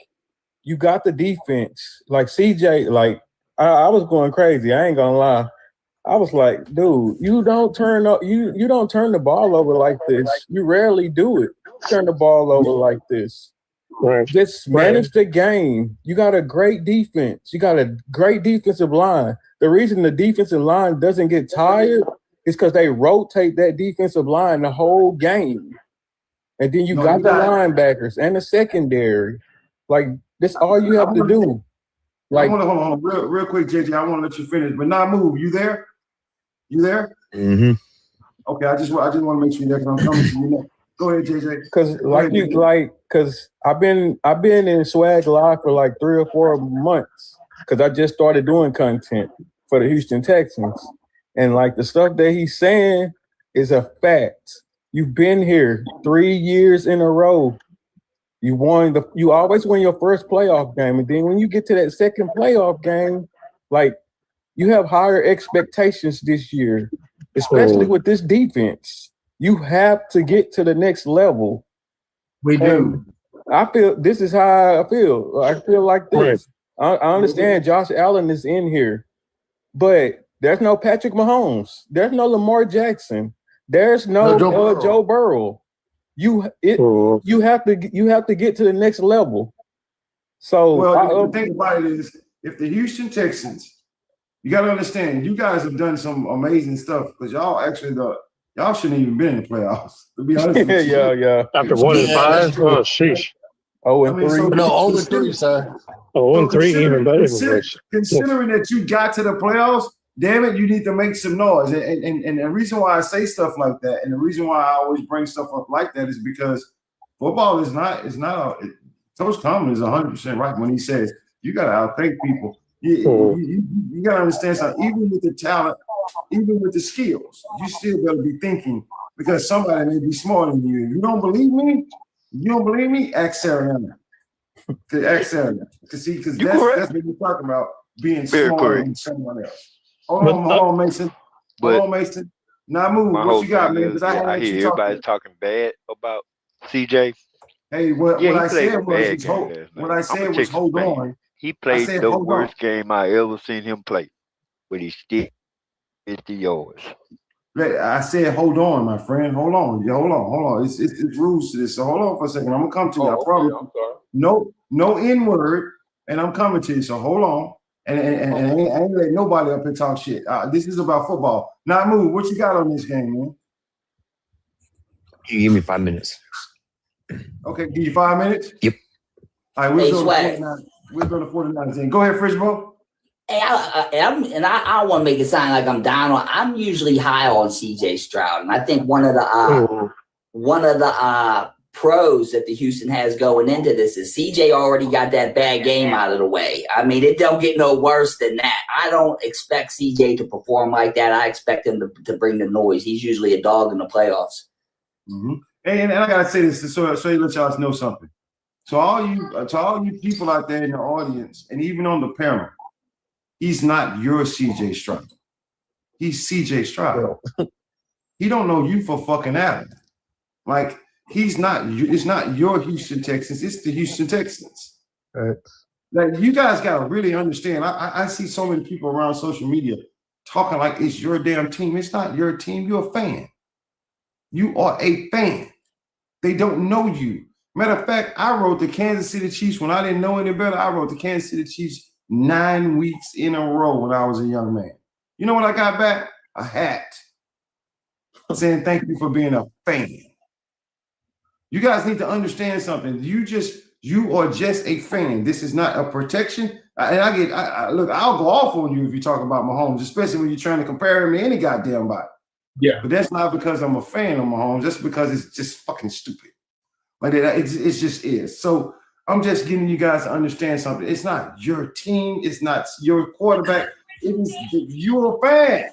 you got the defense. Like CJ, like I was going crazy. I ain't gonna lie. I was like, dude, you don't turn the ball over like this. You rarely do it. Turn the ball over like this. Right. Just manage the game. You got a great defense. You got a great defensive line. The reason the defensive line doesn't get tired is because they rotate that defensive line the whole game. And then you got the linebackers and the secondary. Like, that's all you have to do. Like, hold on, real quick, JJ. I want to let you finish, but not move. You there? You there? Mm-hmm. Okay, I just want to make sure you're there, because I'm coming to you now. Go ahead, JJ. Because I've been in Swag Live for like 3 or 4 months, because I just started doing content for the Houston Texans, and like the stuff that he's saying is a fact. You've been here 3 years in a row. You always win your first playoff game, and then when you get to that second playoff game, like, you have higher expectations this year, especially with this defense. You have to get to the next level. We do. I feel this is how I feel. I feel like this. I understand Josh Allen is in here, but there's no Patrick Mahomes. There's no Lamar Jackson. There's no Joe Burrow. You have to get to the next level. So the thing about it is, if the Houston Texans, you got to understand, you guys have done some amazing stuff, because y'all shouldn't even been in the playoffs, to be honest with you. Yeah. After 1-5, oh sheesh. 0-3. No, 0-3, sir. 0-3, even better. Considering that you got to the playoffs, damn it, you need to make some noise. And the reason why I say stuff like that, and the reason why I always bring stuff up like that, is because football is not Coach Tomlin is 100% right when he says you got to outthink people. You got to understand something. Even with the talent, even with the skills, you still got to be thinking, because somebody may be smarter than you. You don't believe me? Ask Sarianna. Ask Sarianna. Because that's what we're talking about, being smarter than someone else. Hold on, Mason. Hold on, Mason. Now move. What you got, man? I hear everybody talking bad about CJ. Hey, what I said was hold on. He played the worst game I ever seen him play, but he still 50 yards. I said, hold on, my friend. Hold on. Hold on. It's rules to this. So hold on for a second. I'm gonna come to you. I promise. No N-word, and I'm coming to you. So hold on. And I ain't let nobody up and talk shit. This is about football. Now move. What you got on this game, man? You give me 5 minutes. Okay, give you 5 minutes? Yep. All right, we'll go to 49ers then. Go ahead, Frisbo. Hey, I don't want to make it sound like I'm down on. I'm usually high on CJ Stroud, and I think one of the pros that the Houston has going into this is CJ already got that bad game out of the way. I mean, it don't get no worse than that. I don't expect CJ to perform like that. I expect him to bring the noise. He's usually a dog in the playoffs. Mm-hmm. And I gotta say this so you let y'all know something. To all you people out there in the audience, and even on the panel, he's not your CJ Stroud. He's CJ Stroud. He don't know you for fucking Adam. Like, it's not your Houston Texans, it's the Houston Texans. Right. Like, you guys got to really understand. I see so many people around social media talking like it's your damn team. It's not your team. You're a fan. You are a fan. They don't know you. Matter of fact, I wrote the Kansas City Chiefs when I didn't know any better. I wrote the Kansas City Chiefs 9 weeks in a row when I was a young man. You know what I got back? A hat saying thank you for being a fan. You guys need to understand something. You are just a fan. This is not a protection. Look, I'll go off on you if you talk about Mahomes, especially when you're trying to compare him to any goddamn body. Yeah. But that's not because I'm a fan of Mahomes. That's because it's just fucking stupid. Like it just is. So I'm just getting you guys to understand something. It's not your team. It's not your quarterback. You're a fan.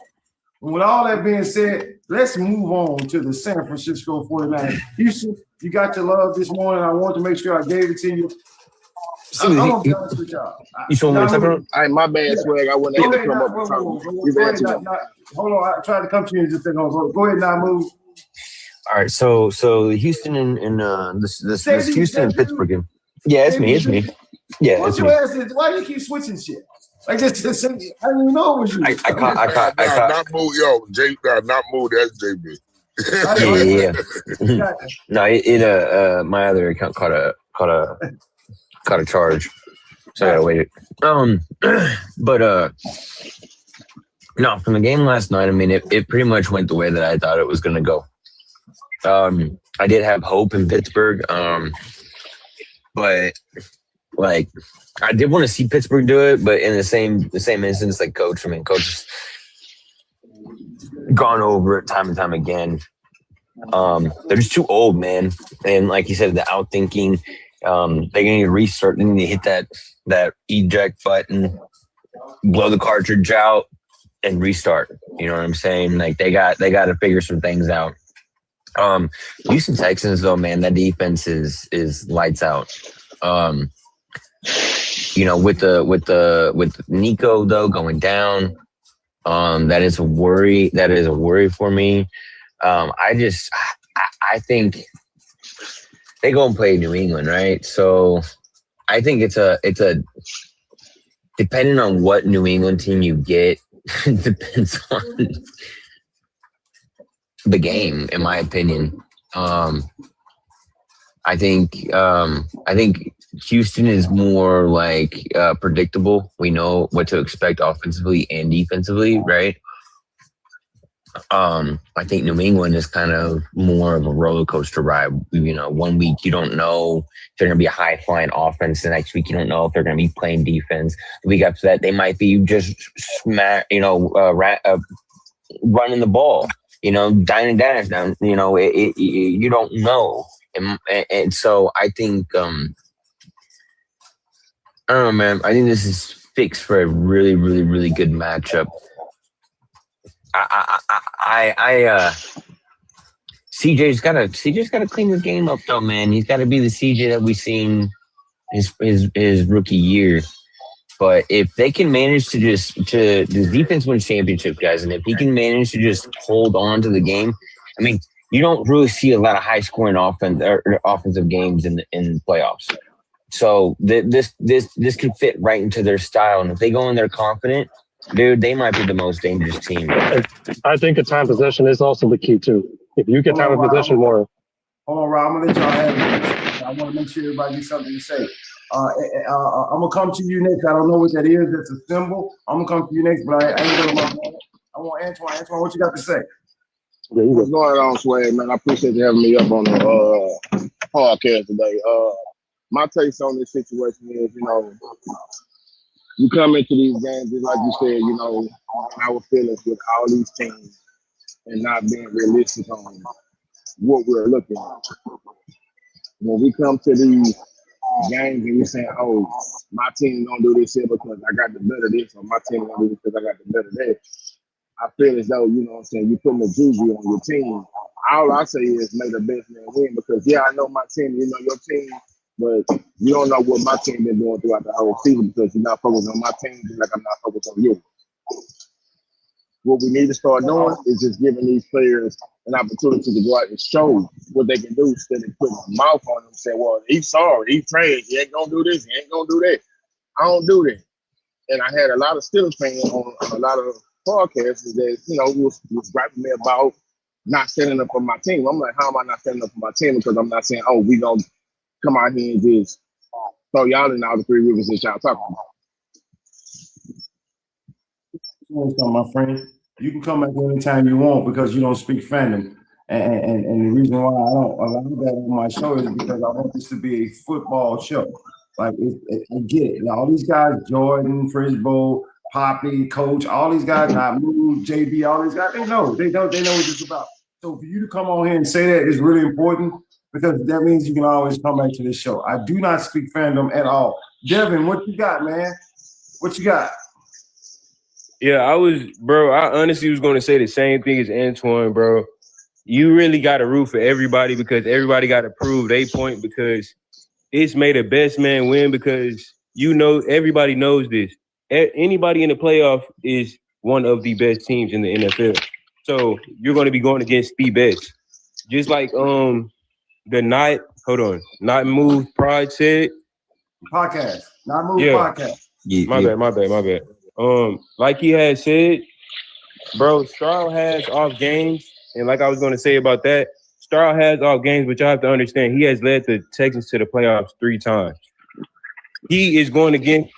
And with all that being said, let's move on to the San Francisco 49ers. Houston, you got your love this morning. I want to make sure I gave it to you. I'm going to be honest with y'all. You showing me something? My bad, Swag. I wasn't able to come up with something. Hold on. I tried to come to you in just a second. Go ahead now, move. All right, so Houston and this Houston and Pittsburgh game. Yeah, it's me. Yeah, what's your ass? Why do you keep switching shit? Like just I didn't even know it was you. I caught. Not move, yo, not move. That's JB. Yeah. No, my other account caught a charge, so I gotta wait. But no, from the game last night, I mean, it pretty much went the way that I thought it was gonna go. I did have hope in Pittsburgh, but like I did want to see Pittsburgh do it, but in the same instance, like Coach has gone over it time and time again. They're just too old, man, and like you said, the outthinking. They're gonna need to restart. They need to hit that eject button, blow the cartridge out, and restart. You know what I'm saying? Like they got to figure some things out. Houston Texans though, man, that defense is lights out. With Nico though going down, that is a worry. That is a worry for me. I think they go and play New England, right? So I think it's a depending on what New England team you get, depends on the game, in my opinion. I think Houston is more like predictable. We know what to expect offensively and defensively, right? I think New England is kind of more of a roller coaster ride. 1 week you don't know if they're going to be a high flying offense. The next week you don't know if they're going to be playing defense. The week after that they might be just running the ball. Dine and dash down. You don't know, and so I think I don't know, man. I think this is fixed for a really, really, really good matchup. CJ's got to clean the game up though, man. He's got to be the CJ that we've seen his rookie year. But if they can manage to the defense wins championships, guys, and if he can manage to just hold on to the game, I mean, you don't really see a lot of high scoring offensive games in the playoffs. So this could fit right into their style, and if they go in there confident, dude, they might be the most dangerous team. I think a time possession is also the key too. If you get time of possession more. Hold on, Rob. I'm gonna let y'all have it. I want to make sure everybody gets something to say. I'm gonna come to you next. I don't know what that is. That's a symbol. I'm gonna come to you next, but I ain't gonna. I want Antoine. Antoine, what you got to say? What's going on, Swag, man? I appreciate you having me up on the podcast today. My takes on this situation is, you come into these games, just like you said, our feelings with all these teams and not being realistic on what we're looking at. When we come to these games and we're saying, oh, my team don't do this here because I got the better this, or my team don't do this because I got the better that. I feel as though, you're putting the juju on your team. All I say is make the best man win because, I know my team, your team, but you don't know what my team been doing throughout the whole season because you're not focused on my team just like I'm not focused on you. what we need to start doing is just giving these players an opportunity to go out and show what they can do instead of putting a mouth on them and say, well, he's sorry, he's trash, he ain't gonna do this, he ain't gonna do that. I don't do that. And I had a lot of Steelers fans on a lot of podcasts that, was griping me about not standing up for my team. I'm like, how am I not standing up for my team? Because I'm not saying, oh, we gonna come out here and just throw y'all in all the three rivers that y'all talking about. My friend, you can come back anytime you want because you don't speak fandom. And the reason why I don't allow that on my show is because I want this to be a football show. Like, I get it. Now, all these guys, Jordan, Frisbo, Poppy, Coach, all these guys, not Move, JB, all these guys, they know what it's about. So for you to come on here and say that is really important because that means you can always come back to this show. I do not speak fandom at all. Devin, what you got, man? What you got? Yeah, I honestly was going to say the same thing as Antoine, bro. You really got to root for everybody because everybody got to prove their point because it's made a best man win because everybody knows this. Anybody in the playoff is one of the best teams in the NFL. So you're going to be going against the best. Just like Not Move Pride said. Podcast. Not Move Podcast. Yeah. My bad. Like he had said, bro, Stroud has off games. And like I was going to say about that, Stroud has off games, but y'all have to understand he has led the Texans to the playoffs 3 times. He is going against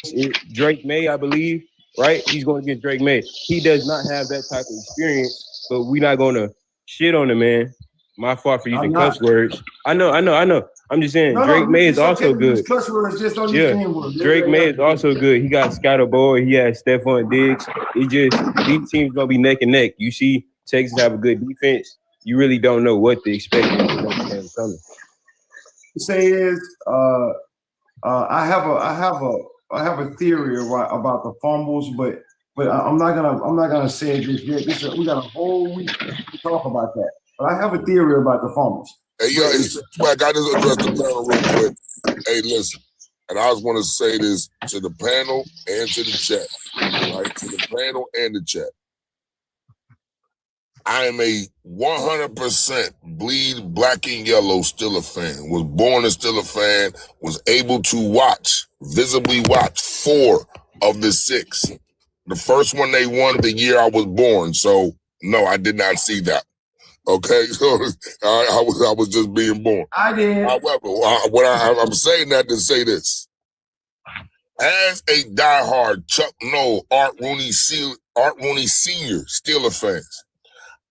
Drake May, I believe, right? He's going against Drake May. He does not have that type of experience, but we're not going to shit on him, man. My fault for using cuss words. I know. I'm just saying Drake May is also good. Cuss words, just don't use words. Drake May is also good. He got Scotto Boyd. He has Stephon Diggs. These teams going to be neck and neck. You see Texas have a good defense. You really don't know what to expect. Say is I have a theory about the fumbles, but I'm not gonna say it just yet. We got a whole week to talk about that. But I have a theory about the fumbles. Hey, yo, Swag, I just address the panel real quick. Hey, listen, and I just want to say this to the panel and to the chat, right? To the panel and the chat. I am a 100% bleed black and yellow Steeler fan. Was born a Steeler fan. Was able to visibly watch 4 of the 6. The first one they won the year I was born. So no, I did not see that. Okay, so I was just being born. I did. However, I'm saying that to say this: as a diehard Chuck Noll, Art Rooney Sr. Steeler fans.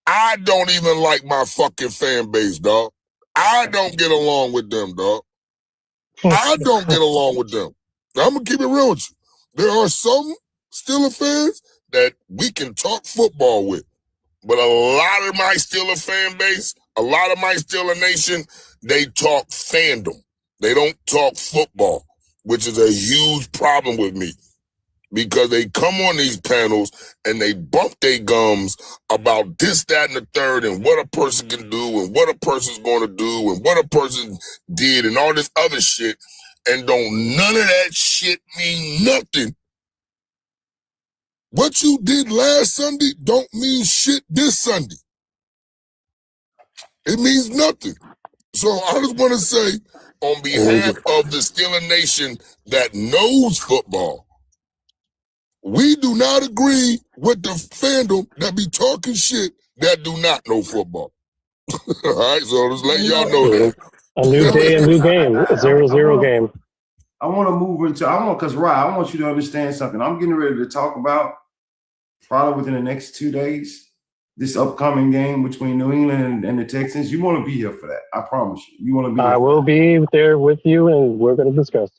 I don't even like my fucking fan base, dog. I don't get along with them, dog. I don't get along with them. Now, I'm going to keep it real with you. There are some Steeler fans that we can talk football with. But a lot of my Steeler fan base, a lot of my Steeler nation, they talk fandom. They don't talk football, which is a huge problem with me. Because they come on these panels and they bump their gums about this, that, and the third, and what a person can do, and what a person's going to do, and what a person did, and all this other shit, and none of that shit mean nothing. What you did last Sunday don't mean shit this Sunday. It means nothing. So I just want to say, on behalf of the Steeler Nation that knows football, we do not agree with the fandom that be talking shit that do not know football. All right, so just let y'all know that. A new day, a new game. A 0-0 game. I want to move into, I want you to understand something. I'm getting ready to talk about, probably within the next 2 days, this upcoming game between New England and the Texans. You want to be here for that. I promise you. You want to be here. I will be there with you, and we're going to discuss.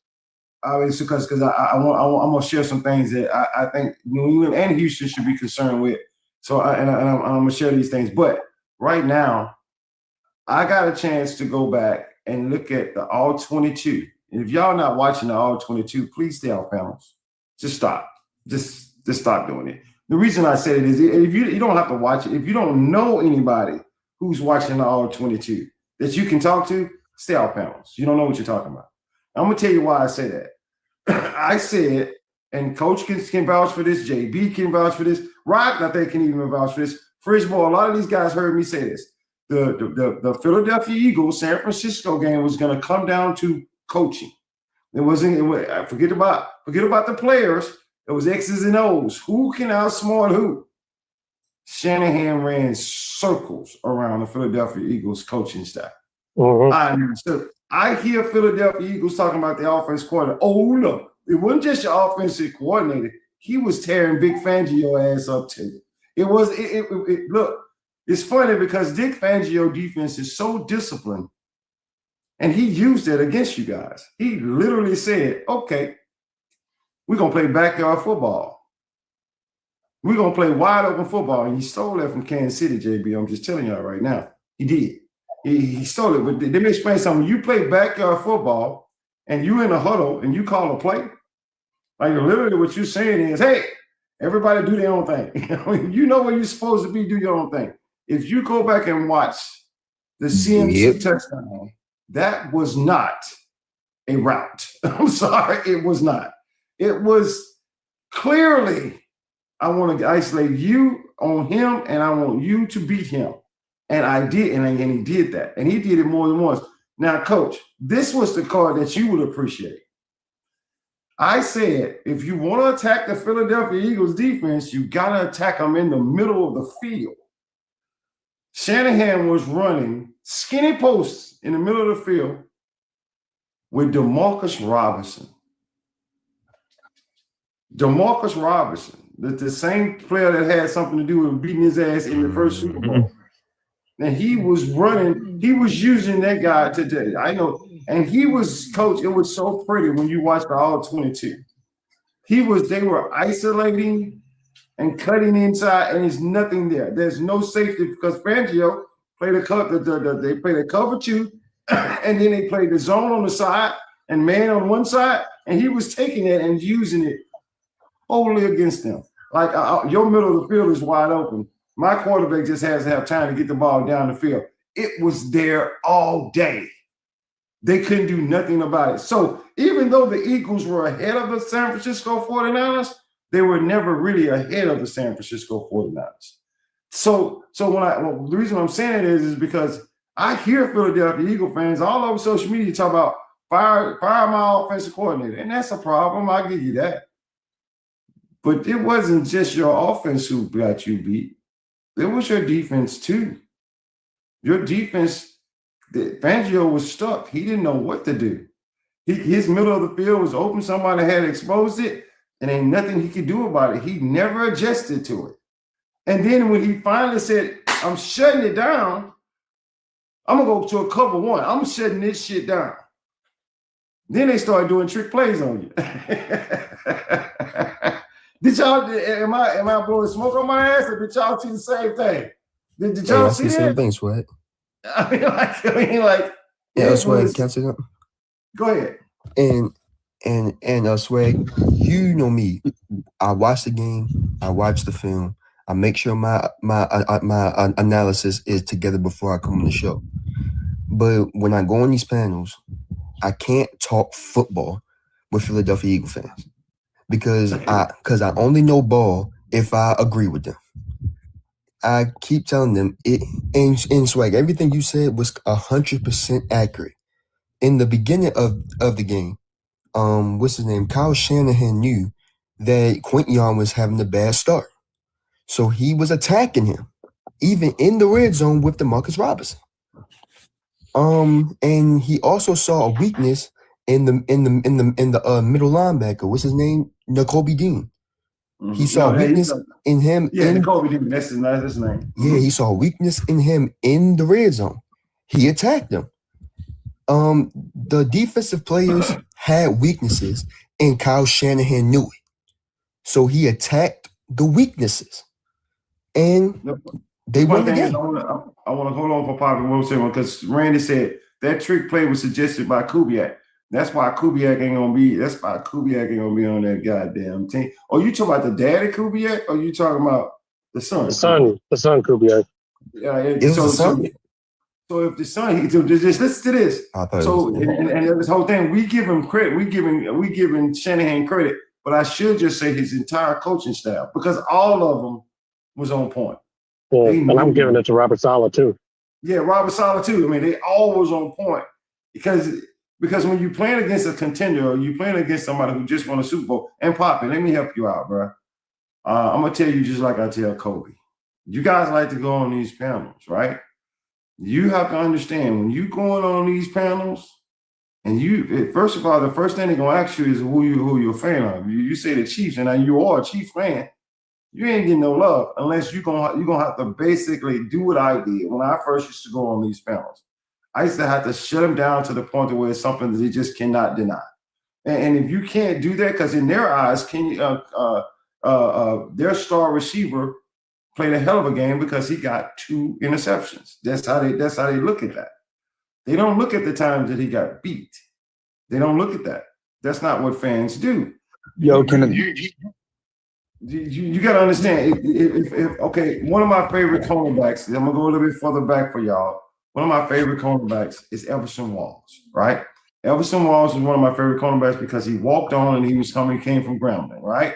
Obviously, because I'm gonna share some things that I think New England and Houston should be concerned with. So I'm gonna share these things. But right now, I got a chance to go back and look at the All 22. And if y'all not watching the All 22, please stay off panels. Just stop. Just stop doing it. The reason I said it is if you don't have to watch it. If you don't know anybody who's watching the All 22 that you can talk to, stay off panels. You don't know what you're talking about. I'm going to tell you why I say that. I said, and Coach can vouch for this, JB can vouch for this, Rock, I think, can even vouch for this. First of all, a lot of these guys heard me say this. The Philadelphia Eagles San Francisco game was going to come down to coaching. It wasn't. Forget about the players. It was X's and O's. Who can outsmart who? Shanahan ran circles around the Philadelphia Eagles coaching staff. I hear Philadelphia Eagles talking about the offense coordinator. Oh, no. It wasn't just your offensive coordinator. He was tearing Vic Fangio ass up too. Look, it's funny because Dick Fangio defense is so disciplined, and he used it against you guys. He literally said, okay, we're going to play backyard football. We're going to play wide open football. And he stole that from Kansas City, JB. I'm just telling y'all right now. He did. He stole it. But let me explain something. You play backyard football and you in a huddle and you call a play, like literally what you're saying is, hey, everybody do their own thing. You know where you're supposed to be, do your own thing. If you go back and watch the CMC touchdown, that was not a route. I'm sorry, it was not. It was clearly, I want to isolate you on him, and I want you to beat him. And I did, and he did that. And he did it more than once. Now, Coach, this was the card that you would appreciate. I said, if you want to attack the Philadelphia Eagles defense, you got to attack them in the middle of the field. Shanahan was running skinny posts in the middle of the field with DeMarcus Robinson. DeMarcus Robinson, the same player that had something to do with beating his ass in the first Super Bowl. And he was running, he was using that guy today. I know. And he was, Coach, it was so pretty when you watched the All-22. They were isolating and cutting inside, and there's nothing there. There's no safety because Fangio played they played a cover two, and then they played the zone on the side and man on one side, and he was taking it and using it wholly against them. Like your middle of the field is wide open. My quarterback just has to have time to get the ball down the field. It was there all day. They couldn't do nothing about it. So even though the Eagles were ahead of the San Francisco 49ers, they were never really ahead of the San Francisco 49ers. So the reason I'm saying it is because I hear Philadelphia Eagle fans all over social media talk about fire my offensive coordinator, and that's a problem. I'll give you that. But it wasn't just your offense who got you beat. It was your defense too. Your defense, Fangio was stuck. He didn't know what to do. His middle of the field was open. Somebody had exposed it, and ain't nothing he could do about it. He never adjusted to it. And then when he finally said, I'm shutting it down, I'm going to go to a cover one. I'm shutting this shit down. Then they started doing trick plays on you. Did y'all, am I blowing smoke on my ass, or did y'all see the same thing? Did y'all see the that? same thing, Swag. I mean, like yeah, Swag, can I say something? Go ahead. And Swag, you know me. I watch the game, I watch the film, I make sure my analysis is together before I come on the show. But when I go on these panels, I can't talk football with Philadelphia Eagle fans because I only know ball if I agree with them. I keep telling them it and Swag, everything you said was 100% accurate. In the beginning of the game, what's his name? Kyle Shanahan knew that Quinton was having a bad start. So he was attacking him, even in the red zone with DeMarcus Robinson. And he also saw a weakness in the middle linebacker. What's his name? Nakobe Dean. He saw weakness in him. Yeah, Nakobe Dean. That's his name. Yeah, he saw weakness in him in the red zone. He attacked him. The defensive players had weaknesses, and Kyle Shanahan knew it. So he attacked the weaknesses, and they won the game. I want to hold on for Papa Wilson because Randy said that trick play was suggested by Kubiak. That's why Kubiak ain't gonna be. That's why Kubiak ain't gonna be on that goddamn team. Oh, you talking about the daddy Kubiak, or you talking about the son? The son Kubiak. Yeah, it was the son. So if the son, just listen to this. So and this whole thing, we give him credit. We giving Shanahan credit, but I should just say his entire coaching staff, because all of them was on point. Well, and I'm giving it to Robert Saleh too. Yeah, Robert Saleh too. I mean, they always on point because when you're playing against a contender or you're playing against somebody who just won a Super Bowl, and Poppy, let me help you out, bro. I'm gonna tell you just like I tell Kobe. You guys like to go on these panels, right? You have to understand when you going on these panels, and first of all, the first thing they're gonna ask you is who you're a fan of. You say the Chiefs, and now you are a Chiefs fan. You ain't getting no love unless you're gonna have to basically do what I did when I first used to go on these panels. I used to have to shut them down to the point where it's something that they just cannot deny. And if you can't do that, because in their eyes, their star receiver played a hell of a game because he got 2 interceptions. That's how they look at that. They don't look at the times that he got beat. They don't look at that. That's not what fans do. Yo, you got to understand. Okay, one of my favorite cornerbacks. I'm gonna go a little bit further back for y'all. One of my favorite cornerbacks is Everson Walls, right? Everson Walls is one of my favorite cornerbacks because he walked on and he came from Grambling, right?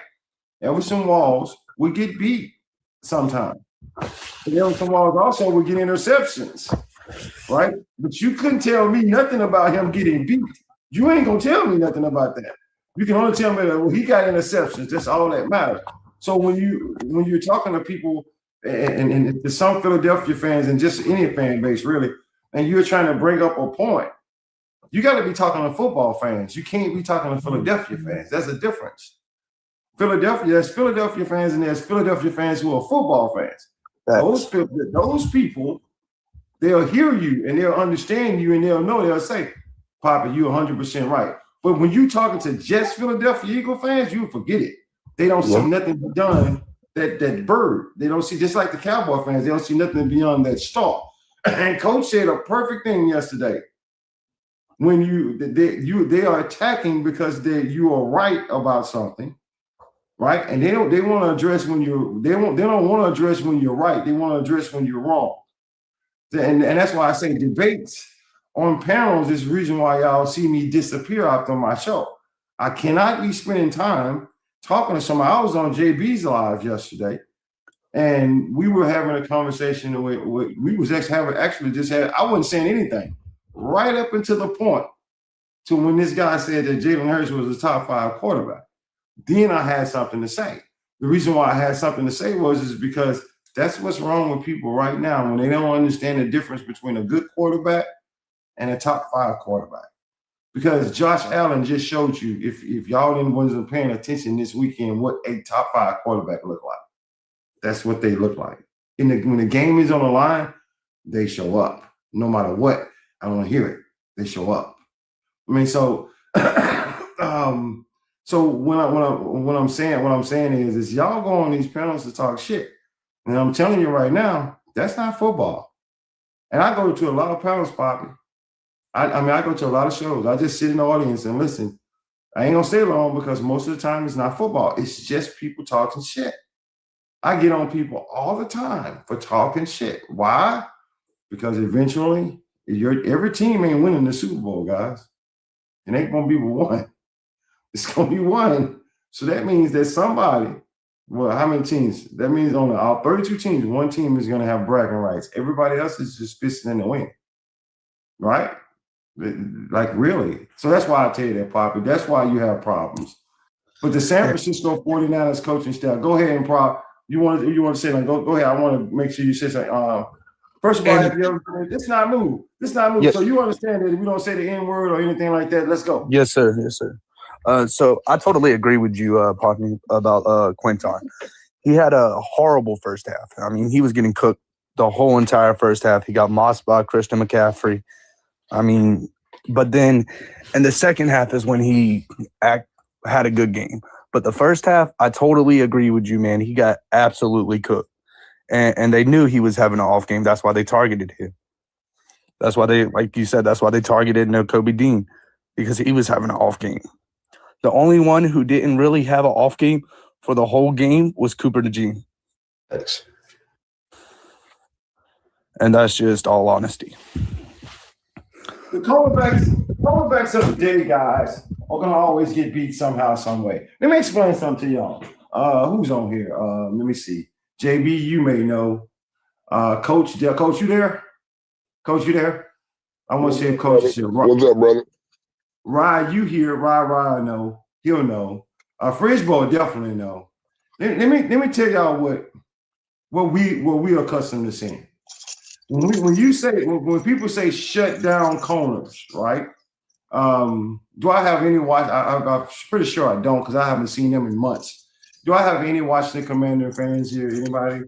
Everson Walls would get beat sometimes. But Everson Walls also would get interceptions, right? But you couldn't tell me nothing about him getting beat. You ain't gonna tell me nothing about that. You can only tell me that, well, he got interceptions. That's all that matters. So when you're talking to people and to some Philadelphia fans and just any fan base really, and you're trying to bring up a point, you got to be talking to football fans. You can't be talking to Philadelphia fans. That's a difference. There's Philadelphia fans and there's Philadelphia fans who are football fans. Those people, they'll hear you and they'll understand you and they'll say, Papa, you're 100% right. But when you talking to just Philadelphia Eagle fans, you forget it. They don't see nothing beyond that bird. They don't see, just like the Cowboy fans, they don't see nothing beyond that star. And Coach said a perfect thing yesterday. When they are attacking because you are right about something, right? And they want to address when they don't want to address when you're right. They want to address when you're wrong. And that's why I say debates on panels is the reason why y'all see me disappear after my show. I cannot be spending time talking to somebody. I was on JB's live yesterday, and we were having a conversation. We was I wasn't saying anything right up until the point to when this guy said that Jalen Hurts was a top 5 quarterback. Then I had something to say. The reason why I had something to say is because that's what's wrong with people right now when they don't understand the difference between a good quarterback and a top 5 quarterback. Because Josh Allen just showed you, if y'all wasn't paying attention this weekend, what a top 5 quarterback look like. That's what they look like. When the game is on the line, they show up. No matter what, I don't hear it. They show up. I mean, so so what I'm saying is y'all go on these panels to talk shit. And I'm telling you right now, that's not football. And I go to a lot of panels, Poppy. I go to a lot of shows. I just sit in the audience and listen. I ain't gonna stay long because most of the time it's not football. It's just people talking shit. I get on people all the time for talking shit. Why? Because eventually, every team ain't winning the Super Bowl, guys. It ain't gonna be one. It's gonna be one. So that means that somebody, well, how many teams? That means on our 32 teams, one team is gonna have bragging rights. Everybody else is just pissing in the wind. Right? Like really. So that's why I tell you that, Poppy. That's why you have problems. But the San Francisco 49ers coaching staff, go ahead and you want to say like, go ahead. I want to make sure you say something. First of all, it's not move. It's not move. Yes. So you understand that if we don't say the N-word or anything like that, let's go. Yes, sir. Yes, sir. So I totally agree with you, Poppy, about Quinton. He had a horrible first half. I mean, he was getting cooked the whole entire first half. He got mossed by Christian McCaffrey. I mean, but then in the second half is when he had a good game. But the first half, I totally agree with you, man. He got absolutely cooked. And they knew he was having an off game. That's why they targeted him. That's why they, like you said, that's why they targeted Kobe Dean, because he was having an off game. The only one who didn't really have an off game for the whole game was Cooper DeJean. Thanks. And that's just all honesty. The quarterbacks of the day, guys, are going to always get beat somehow, some way. Let me explain something to y'all. Who's on here? Let me see. JB, you may know. Coach, you there? Coach, you there? I want to see if Coach is here. What's up, brother? Rye, you here? Rye, know. He'll know. Fridgebo definitely know. Let me tell y'all what we are accustomed to seeing. When people say shut down corners, right? Do I have any watch? I'm pretty sure I don't because I haven't seen them in months. Do I have any Washington Commander fans here? Anybody?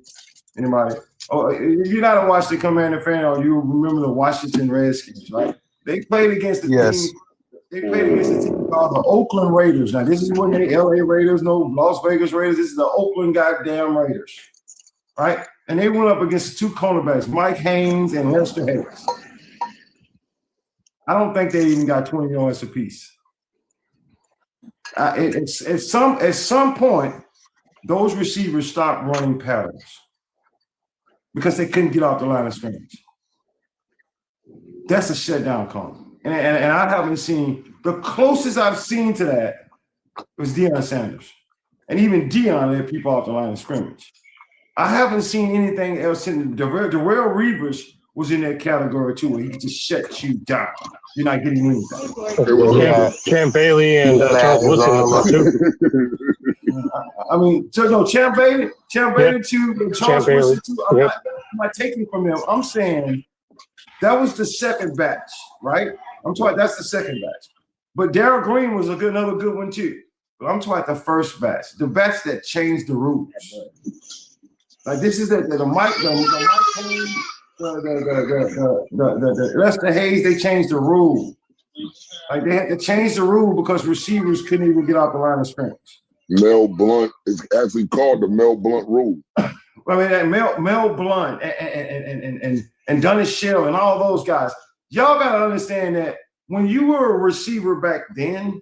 Oh, if you're not a Washington Commander fan, or you remember the Washington Redskins, right? They played against the team. They played against a team called the Oakland Raiders. Now, this is when they LA Raiders, no Las Vegas Raiders. This is the Oakland goddamn Raiders, right? And they went up against two cornerbacks, Mike Haynes and Lester Hayes. I don't think they even got 20 yards apiece. At some point, those receivers stopped running patterns because they couldn't get off the line of scrimmage. That's a shutdown corner. And I haven't seen – the closest I've seen to that was Deion Sanders. And even Deion let people off the line of scrimmage. I haven't seen anything else. Darrelle Reavers was in that category too, where he could just shut you down. You're not getting anything. Champ Bailey and Charles Woodson. I mean, Champ Bailey too, Charles Woodson too. I'm not taking from them. I'm saying that was the second batch, right? I'm talking that's the second batch. But Darryl Green was another good one too. But I'm talking about the first batch, the batch that changed the rules. Like this is the Mike Hayes, the Lester Hayes. They changed the rule. Like they had to change the rule because receivers couldn't even get out the line of scrimmage. Mel Blount is actually called the Mel Blount rule. I mean, that Mel Blount and Dennis Shell and all those guys. Y'all got to understand that when you were a receiver back then,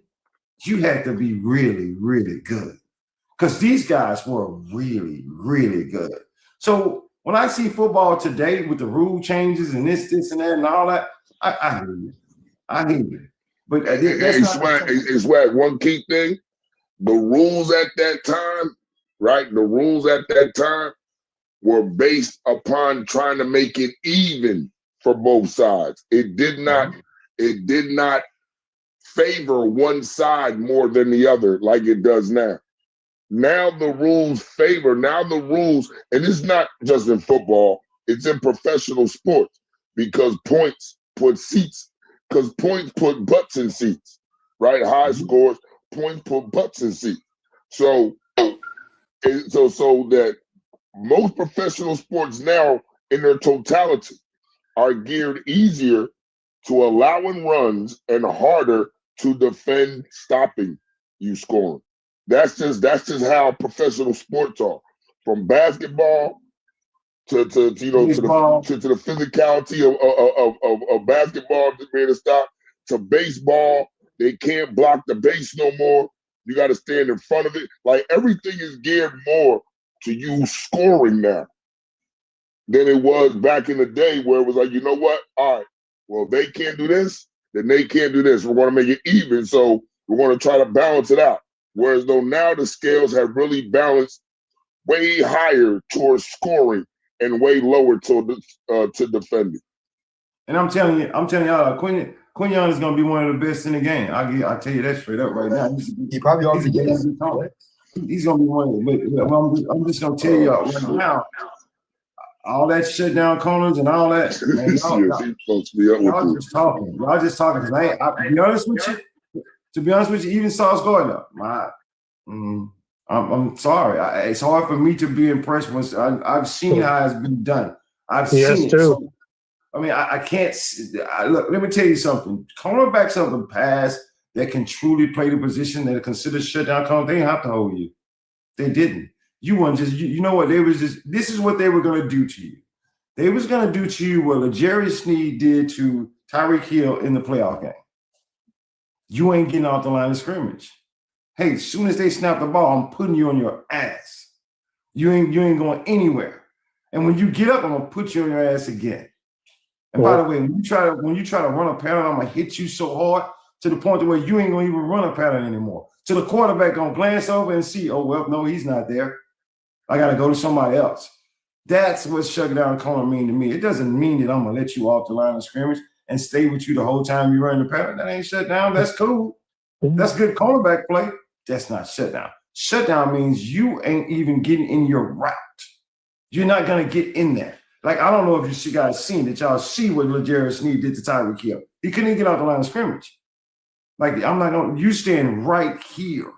you had to be really, really good because these guys were really, really good. So when I see football today with the rule changes and this and that and all that, I hear you. I hear you. But it's one key thing. The rules at that time, right? The rules at that time were based upon trying to make it even for both sides. It did not favor one side more than the other like it does now. Now the rules favor, and it's not just in football, it's in professional sports because points put butts in seats, right? High scores, points put butts in seats. So that most professional sports now in their totality are geared easier to allowing runs and harder to defend stopping you scoring. That's just how professional sports are. From basketball to the physicality of basketball being a stop to baseball. They can't block the base no more. You got to stand in front of it. Like everything is geared more to you scoring now than it was back in the day where it was like, you know what? All right, well, they can't do this, then they can't do this. We're going to make it even, so we're going to try to balance it out. Whereas though now the scales have really balanced way higher towards scoring and way lower to defending. And I'm telling y'all, Quinyon is going to be one of the best in the game. I'll tell you that straight up right now. He probably already is. He's going to be one of them. But I'm just going to tell y'all right now, all that shutdown corners and all that. Man, y'all just talking. Y'all just talking. Because to be honest with you, even Sauce Gardner, I'm sorry. It's hard for me to be impressed once I've seen how it's been done. I've seen it too. So, I mean, I can't look. Let me tell you something. Cornerbacks of the past that can truly play the position that are considered shutdown corners, they didn't have to hold you. They didn't. You weren't just. You know what? They was just. This is what they were going to do to you. They was going to do to you what Jerry Sneed did to Tyreek Hill in the playoff game. You ain't getting off the line of scrimmage. Hey, as soon as they snap the ball, I'm putting you on your ass. You ain't going anywhere. And when you get up, I'm gonna put you on your ass again. And by the way, when you try to run a pattern, I'm gonna hit you so hard to the point where you ain't gonna even run a pattern anymore. So the quarterback gonna glance over and see, oh well, no, he's not there. I got to go to somebody else. That's what shut down corner mean to me. It doesn't mean that I'm going to let you off the line of scrimmage and stay with you the whole time you run the pattern. That ain't shut down. That's cool. That's good cornerback play. That's not shut down. Shut down means you ain't even getting in your route. You're not going to get in there. Like, I don't know if you guys seen it. Y'all see what LeGarrette Sneed did to Tyreek Hill. He couldn't even get out the line of scrimmage. Like, I'm not going to, you stand right here.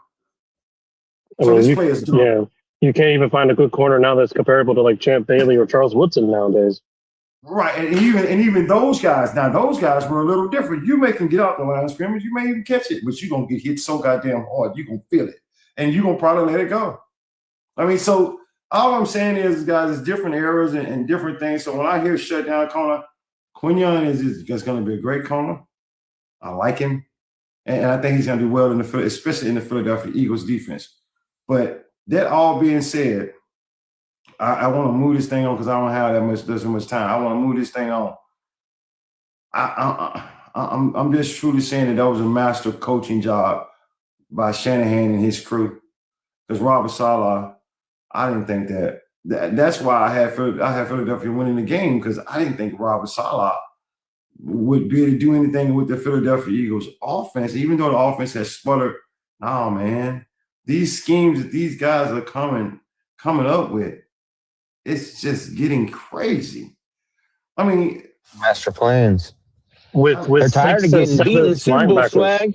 So this play is done. Yeah. You can't even find a good corner now that's comparable to like Champ Bailey or Charles Woodson nowadays. Right. And even those guys, now those guys were a little different. You make them get out the line of scrimmage, you may even catch it, but you're going to get hit so goddamn hard, you're going to feel it. And you're going to probably let it go. I mean, so all I'm saying is, guys, it's different eras and different things. So when I hear shut down corner, Quinyon is going to be a great corner. I like him. And I think he's going to do well in especially in the Philadelphia Eagles defense. But that all being said, I want to move this thing on because I don't have that much time. I want to move this thing on. I'm just truly saying that was a master coaching job by Shanahan and his crew. Because Robert Saleh, I didn't think that's why I had Philadelphia winning the game, because I didn't think Robert Saleh would be able to do anything with the Philadelphia Eagles offense, even though the offense has sputtered. No, man. These schemes that these guys are coming up with, it's just getting crazy. I mean, master plans. They're tired of getting beat in the Super Bowl, Swag.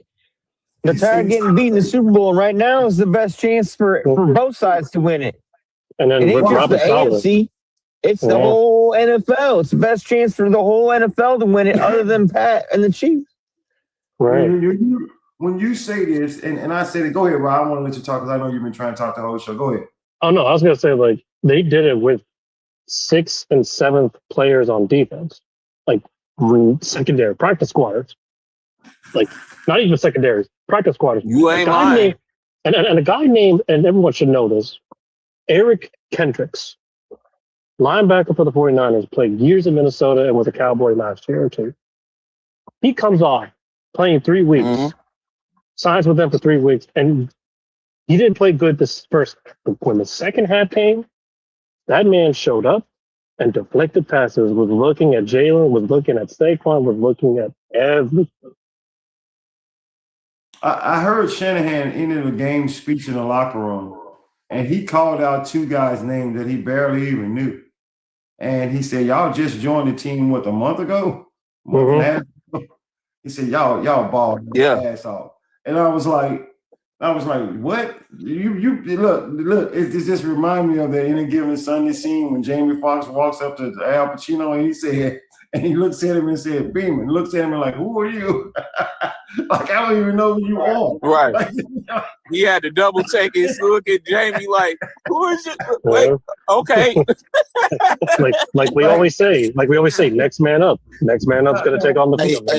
They're tired of getting beat in the Super Bowl. Right now is the best chance for both sides to win it. And then it ain't with just the AFC. It's the whole NFL. It's the best chance for the whole NFL to win it, other than Pat and the Chiefs. Right. When you say this, and I said it, go ahead, Rob. I want to let you talk because I know you've been trying to talk the whole show. Go ahead. Oh, no, I was going to say, like, they did it with 6th and 7th players on defense, like secondary practice squatters, like not even secondaries, practice squatters. You ain't lying. And a guy named, and everyone should know this, Eric Kendricks, linebacker for the 49ers, played years in Minnesota and was a Cowboy last year or two. He comes off playing 3 weeks, signs with them for 3 weeks, and he didn't play good this first. When the second half came, that man showed up and deflected passes, was looking at Jalen, was looking at Saquon, was looking at everything. I heard Shanahan ended a game speech in the locker room, and he called out 2 guys' names that he barely even knew. And he said, y'all just joined the team, a month ago? Month and a half ago? He said, y'all balled ass off. And I was like, what? You look, it just remind me of that Any Given Sunday scene when Jamie Foxx walks up to Al Pacino and he said, and he looks at him and said, Beeman, looks at him and like, who are you? Like, I don't even know who you are. Right. Like, he had to double take his look at Jamie like, who is it? Wait, okay. like we always say, next man up. Next man up's gonna take on the field.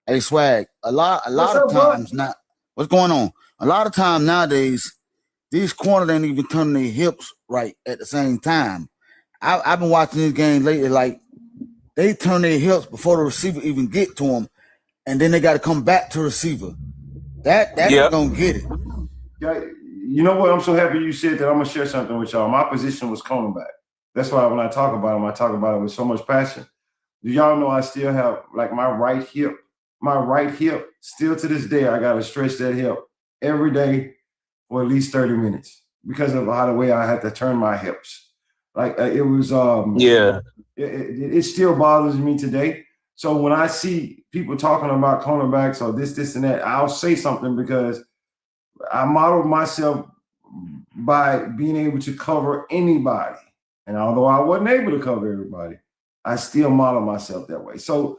Hey, Swag. A lot of times now. What's going on? A lot of times nowadays, these corners ain't even turning their hips right at the same time. I've been watching this game lately, like they turn their hips before the receiver even get to them, and then they got to come back to the receiver. That's gonna get it. You know what? I'm so happy you said that. I'm gonna share something with y'all. My position was cornerback. That's why when I talk about him, I talk about it with so much passion. Do y'all know I still have like my right hip still to this day? I gotta stretch that hip every day for at least 30 minutes because of how the way I had to turn my hips. Like it was, it still bothers me today. So when I see people talking about cornerbacks or this and that, I'll say something because I modeled myself by being able to cover anybody. And although I wasn't able to cover everybody, I still model myself that way. So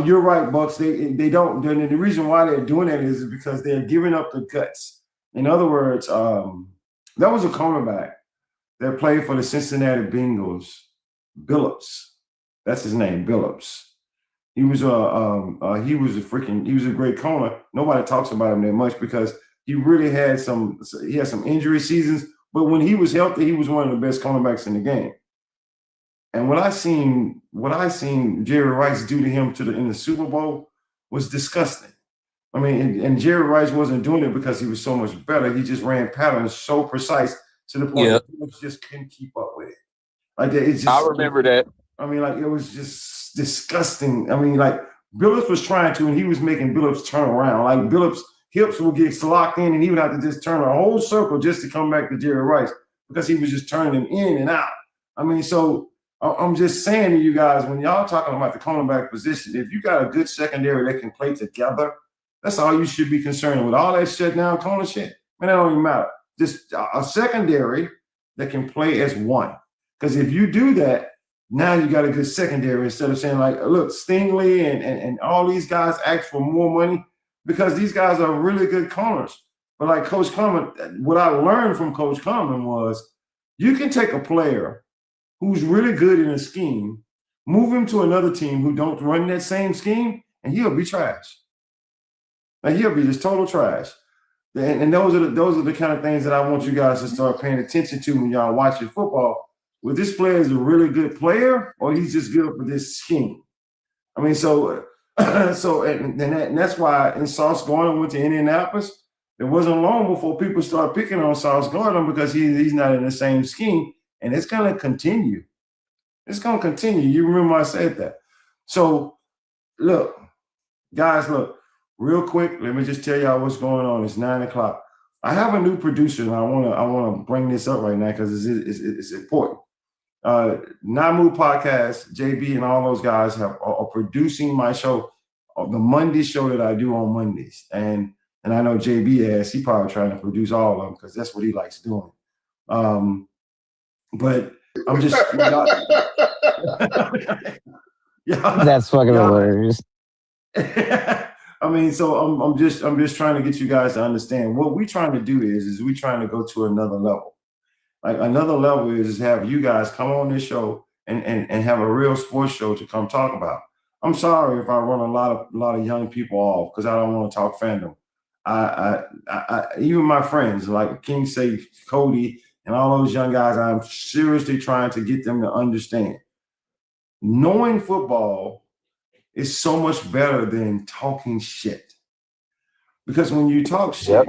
you're right, Bucks. They don't. The reason why they're doing that is because they're giving up the guts. In other words, that was a cornerback that played for the Cincinnati Bengals, Billups. That's his name, Billups. He was a great corner. Nobody talks about him that much because he really had some injury seasons. But when he was healthy, he was one of the best cornerbacks in the game. And what I seen Jerry Rice do to him in the Super Bowl was disgusting. I mean, and Jerry Rice wasn't doing it because he was so much better. He just ran patterns so precise to the point that Billups just couldn't keep up with it. Like it's just. I remember that. I mean, like it was just disgusting. I mean, like Billups was trying to, and he was making Billups turn around. Like Billups' hips would get locked in, and he would have to just turn a whole circle just to come back to Jerry Rice because he was just turning him in and out. I mean, so I'm just saying to you guys, when y'all talking about the cornerback position, if you got a good secondary that can play together, that's all you should be concerned with. All that shutdown corner shit, man, that don't even matter. Just a secondary that can play as one. Because if you do that, now you got a good secondary instead of saying like, look, Stingley and all these guys ask for more money because these guys are really good corners. But like Coach Coleman, what I learned from Coach Coleman was you can take a player who's really good in a scheme, move him to another team who don't run that same scheme, and he'll be trash. Like he'll be just total trash. And those are the kind of things that I want you guys to start paying attention to when y'all watching football. Well, this player is a really good player, or he's just good for this scheme. I mean, so that's why in Sauce Gardner went to Indianapolis. It wasn't long before people started picking on Sauce Gardner because he's not in the same scheme, and it's going to continue. It's going to continue. You remember I said that. So, look, guys, real quick. Let me just tell y'all what's going on. It's 9 o'clock. I have a new producer, and I want to bring this up right now because it's important. Namu Podcast, JB, and all those guys are producing my show, the Monday show that I do on Mondays, and I know JB he probably trying to produce all of them because that's what he likes doing. But I'm just that's fucking hilarious. I mean, so I'm just trying to get you guys to understand what we're trying to do is we're trying to go to another level. Like another level is have you guys come on this show and have a real sports show to come talk about. I'm sorry if I run a lot of young people off because I don't want to talk fandom. I even my friends like King Safe, Cody, and all those young guys, I'm seriously trying to get them to understand. Knowing football is so much better than talking shit. Because when you talk shit,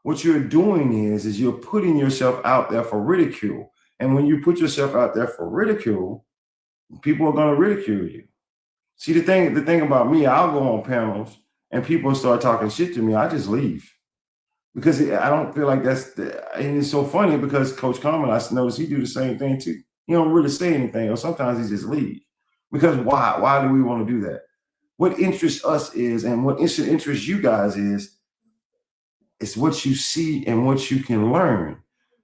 what you're doing is you're putting yourself out there for ridicule. And when you put yourself out there for ridicule, people are going to ridicule you. See, the thing about me, I'll go on panels and people start talking shit to me. I just leave because I don't feel like and it's so funny because Coach Coleman, I noticed he do the same thing too. He don't really say anything, or sometimes he just leave. Because why? Why do we want to do that? What interests us is, and what interests you guys is, it's what you see and what you can learn.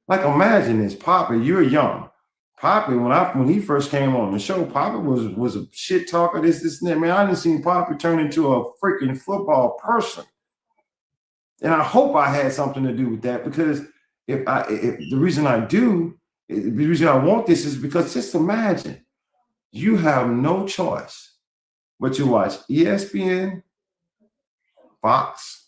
Like imagine this, Poppy, you're young. Poppy, when he first came on the show, Poppy was a shit talker, this and that. Man, I didn't see Poppy turn into a freaking football person. And I hope I had something to do with that because if the reason I want this is because just imagine you have no choice but to watch ESPN, Fox,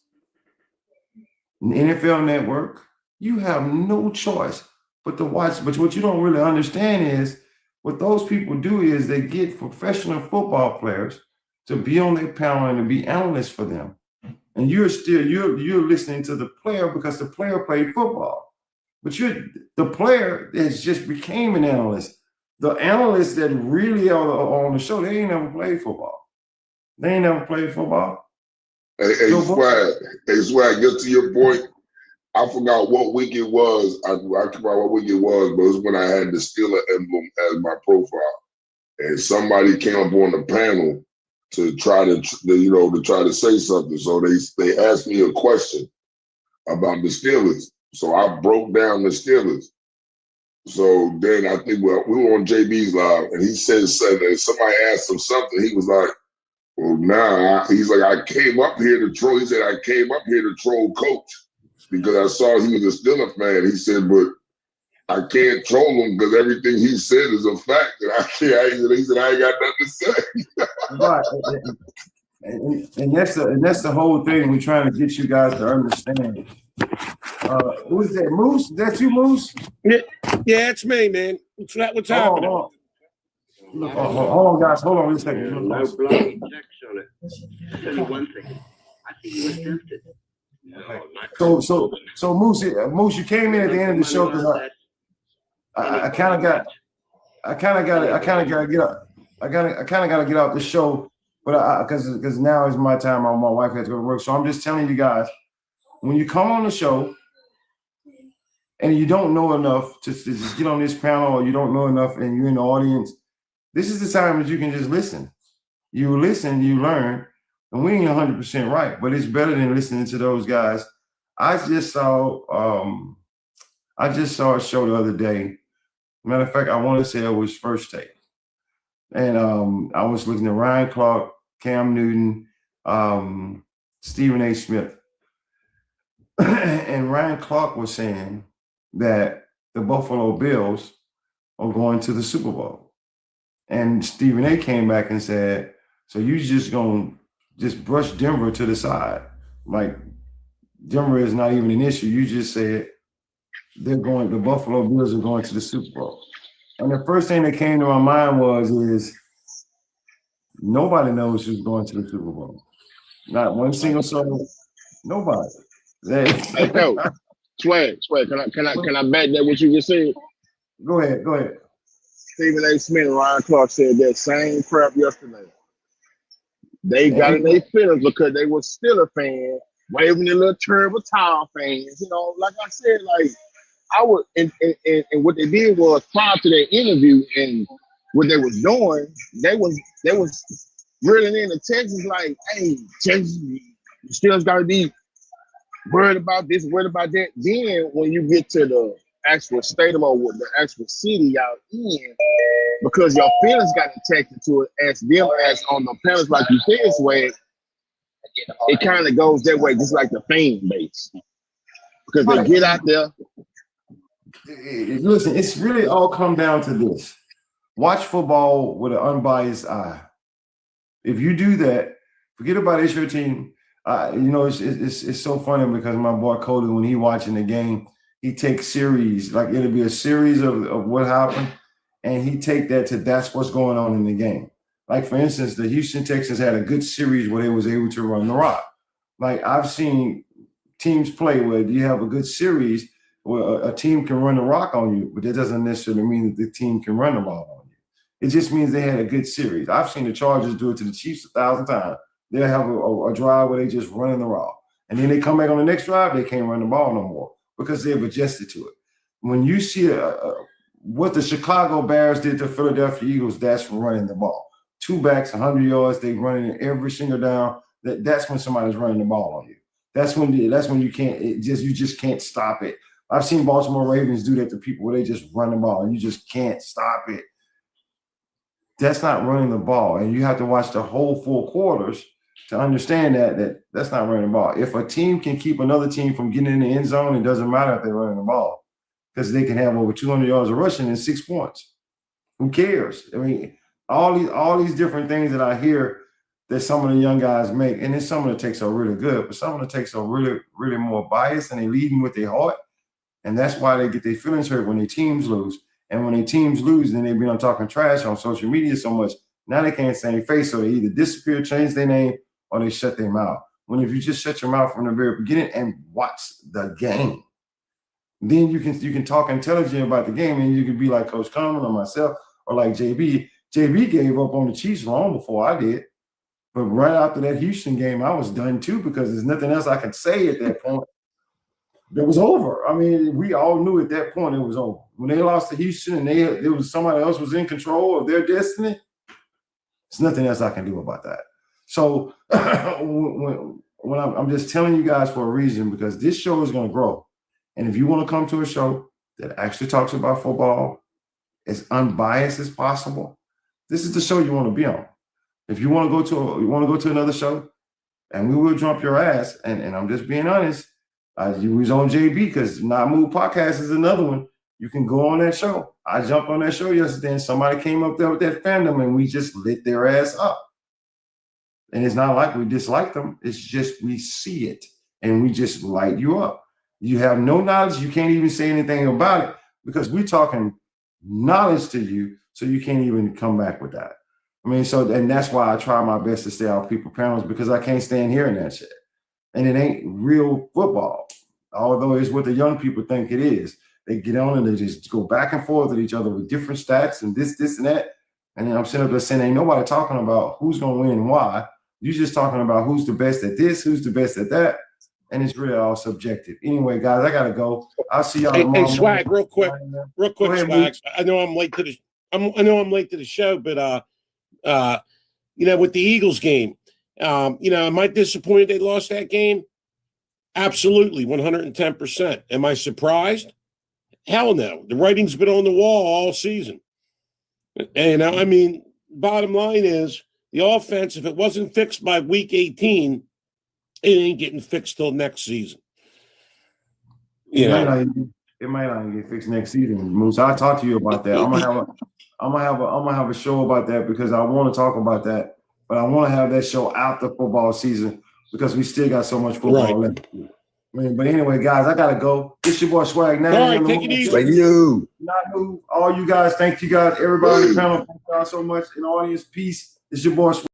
NFL Network. You have no choice but to watch. But what you don't really understand is what those people do is they get professional football players to be on their panel and to be analysts for them. And you're listening to the player because the player played football. But the player that just became an analyst. The analysts that really are on the show, they ain't never played football. Hey, Swag, just to your point, I forgot what week it was. I forgot what week it was, but it was when I had the Steeler emblem as my profile. And somebody came up on the panel to try to say something. So they asked me a question about the Steelers. So I broke down the Steelers. So then I think we were on JB's live, and he said somebody asked him something. He was like, well, he's like, I came up here to troll. He said, I came up here to troll Coach because I saw he was a Steelers fan. He said, but I can't troll him because everything he said is a fact. And I can't. He said, I ain't got nothing to say. Right. And that's the whole thing we're trying to get you guys to understand. Who's that? Moose? Is that you, Moose? Yeah, it's me, man. What's happening? Hold on, guys. Hold on a second. No bloody text on it. There's only one thing. I think you were tempted. So Moose, you came in at the end of the show because I kind of got to get up. I kind of got to get out the show, but because now is my time. My wife has to go to work, so I'm just telling you guys, when you come on the show and you don't know enough to just get on this panel, or you don't know enough and you're in the audience, this is the time that you can just listen. You listen, you learn, and we ain't 100% right, but it's better than listening to those guys. I just saw a show the other day. Matter of fact, I want to say it was First Take. And I was looking at Ryan Clark, Cam Newton, Stephen A. Smith. And Ryan Clark was saying that the Buffalo Bills are going to the Super Bowl. And Stephen A. came back and said, so you just going to just brush Denver to the side. Like, Denver is not even an issue. You just said the Buffalo Bills are going to the Super Bowl. And the first thing that came to my mind is nobody knows who's going to the Super Bowl. Not one single soul. Nobody. Hey, Coach, Swag, can I back that what you just said? Go ahead. Stephen A. Smith and Ryan Clark said that same crap yesterday. They got in their feelings because they were still a fan, waving their little turbo towel fans. You know, like I said, like I would, and what they did was prior to their interview and what they was doing, they was reeling in the Texans like, hey, Texas, you still got to be worried about this, worried about that. Then when you get to the actual stadium or with the actual city y'all in, because your feelings got attached to it as them as on the panels, like you said, Swag, it kind of goes that way, just like the fan base. Because they get out there. Listen, it's really all come down to this. Watch football with an unbiased eye. If you do that, forget about it's your team. It's so funny because my boy Cody, when he watching the game, he takes series, like it'll be a series of what happened, and he take that to that's what's going on in the game. Like, for instance, the Houston Texans had a good series where they was able to run the rock. Like, I've seen teams play where you have a good series where a team can run the rock on you, but that doesn't necessarily mean that the team can run the ball on you. It just means they had a good series. I've seen the Chargers do it to the Chiefs 1,000 times. They'll have a drive where they just running the rock. And then they come back on the next drive, they can't run the ball no more because they've adjusted to it. When you see what the Chicago Bears did to Philadelphia Eagles, that's running the ball. 2 backs, 100 yards, they running it every single down. That's when somebody's running the ball on you. That's when you just can't stop it. I've seen Baltimore Ravens do that to people where they just run the ball and you just can't stop it. That's not running the ball. And you have to watch the whole 4 quarters to understand that's not running the ball. If a team can keep another team from getting in the end zone, it doesn't matter if they're running the ball because they can have over 200 yards of rushing and 6 points. Who cares? I mean, all these different things that I hear that some of the young guys make, and then some of the takes are really good, but some of the takes are really, really more biased and they leading with their heart. And that's why they get their feelings hurt when their teams lose. And when their teams lose, then they've been talking trash on social media so much. Now they can't say their face, so they either disappear, change their name, or they shut their mouth. When if you just shut your mouth from the very beginning and watch the game, then you can talk intelligent about the game, and you can be like Coach Coleman or myself or like JB. JB gave up on the Chiefs long before I did. But right after that Houston game, I was done too because there's nothing else I could say at that point. It was over. I mean, we all knew at that point it was over. When they lost to Houston and there was somebody else was in control of their destiny, there's nothing else I can do about that. So when I'm just telling you guys for a reason, because this show is going to grow. And if you want to come to a show that actually talks about football as unbiased as possible, this is the show you want to be on. If you want to go to another show, and we will jump your ass, and I'm just being honest, you was on JB because Not Move Podcast is another one. You can go on that show. I jumped on that show yesterday, and somebody came up there with that fandom, and we just lit their ass up. And it's not like we dislike them. It's just we see it, and we just light you up. You have no knowledge. You can't even say anything about it because we're talking knowledge to you, so you can't even come back with that. I mean, and that's why I try my best to stay off people's panels because I can't stand hearing that shit. and it ain't real football, although it's what the young people think it is. They get on and they just go back and forth with each other with different stats and this, and that. And then I'm sitting up there saying, ain't nobody talking about who's going to win and why. You're just talking about who's the best at this, who's the best at that. And it's really all subjective. Anyway, guys, I got to go. I'll see y'all tomorrow. Hey, Swag, real quick, ahead, Swag. I know I'm late to the show, but with the Eagles game, am I disappointed they lost that game? Absolutely, 110%. Am I surprised? Hell no. The writing's been on the wall all season. And I mean, bottom line is the offense, if it wasn't fixed by week 18, it ain't getting fixed till next season. It might not even get fixed next season, Moose. I'll talk to you about that. I'm gonna have a show about that because I want to talk about that, but I want to have that show after football season because we still got so much football left. But anyway, guys, I gotta go. It's your boy Swag. All right, take it easy. Thank you. All you guys, thank you guys, everybody on the panel, thank y'all so much. In the audience, peace. It's your boy Swag.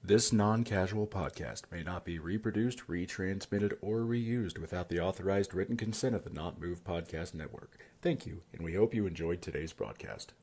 This non-casual podcast may not be reproduced, retransmitted, or reused without the authorized written consent of the Not Move Podcast Network. Thank you, and we hope you enjoyed today's broadcast.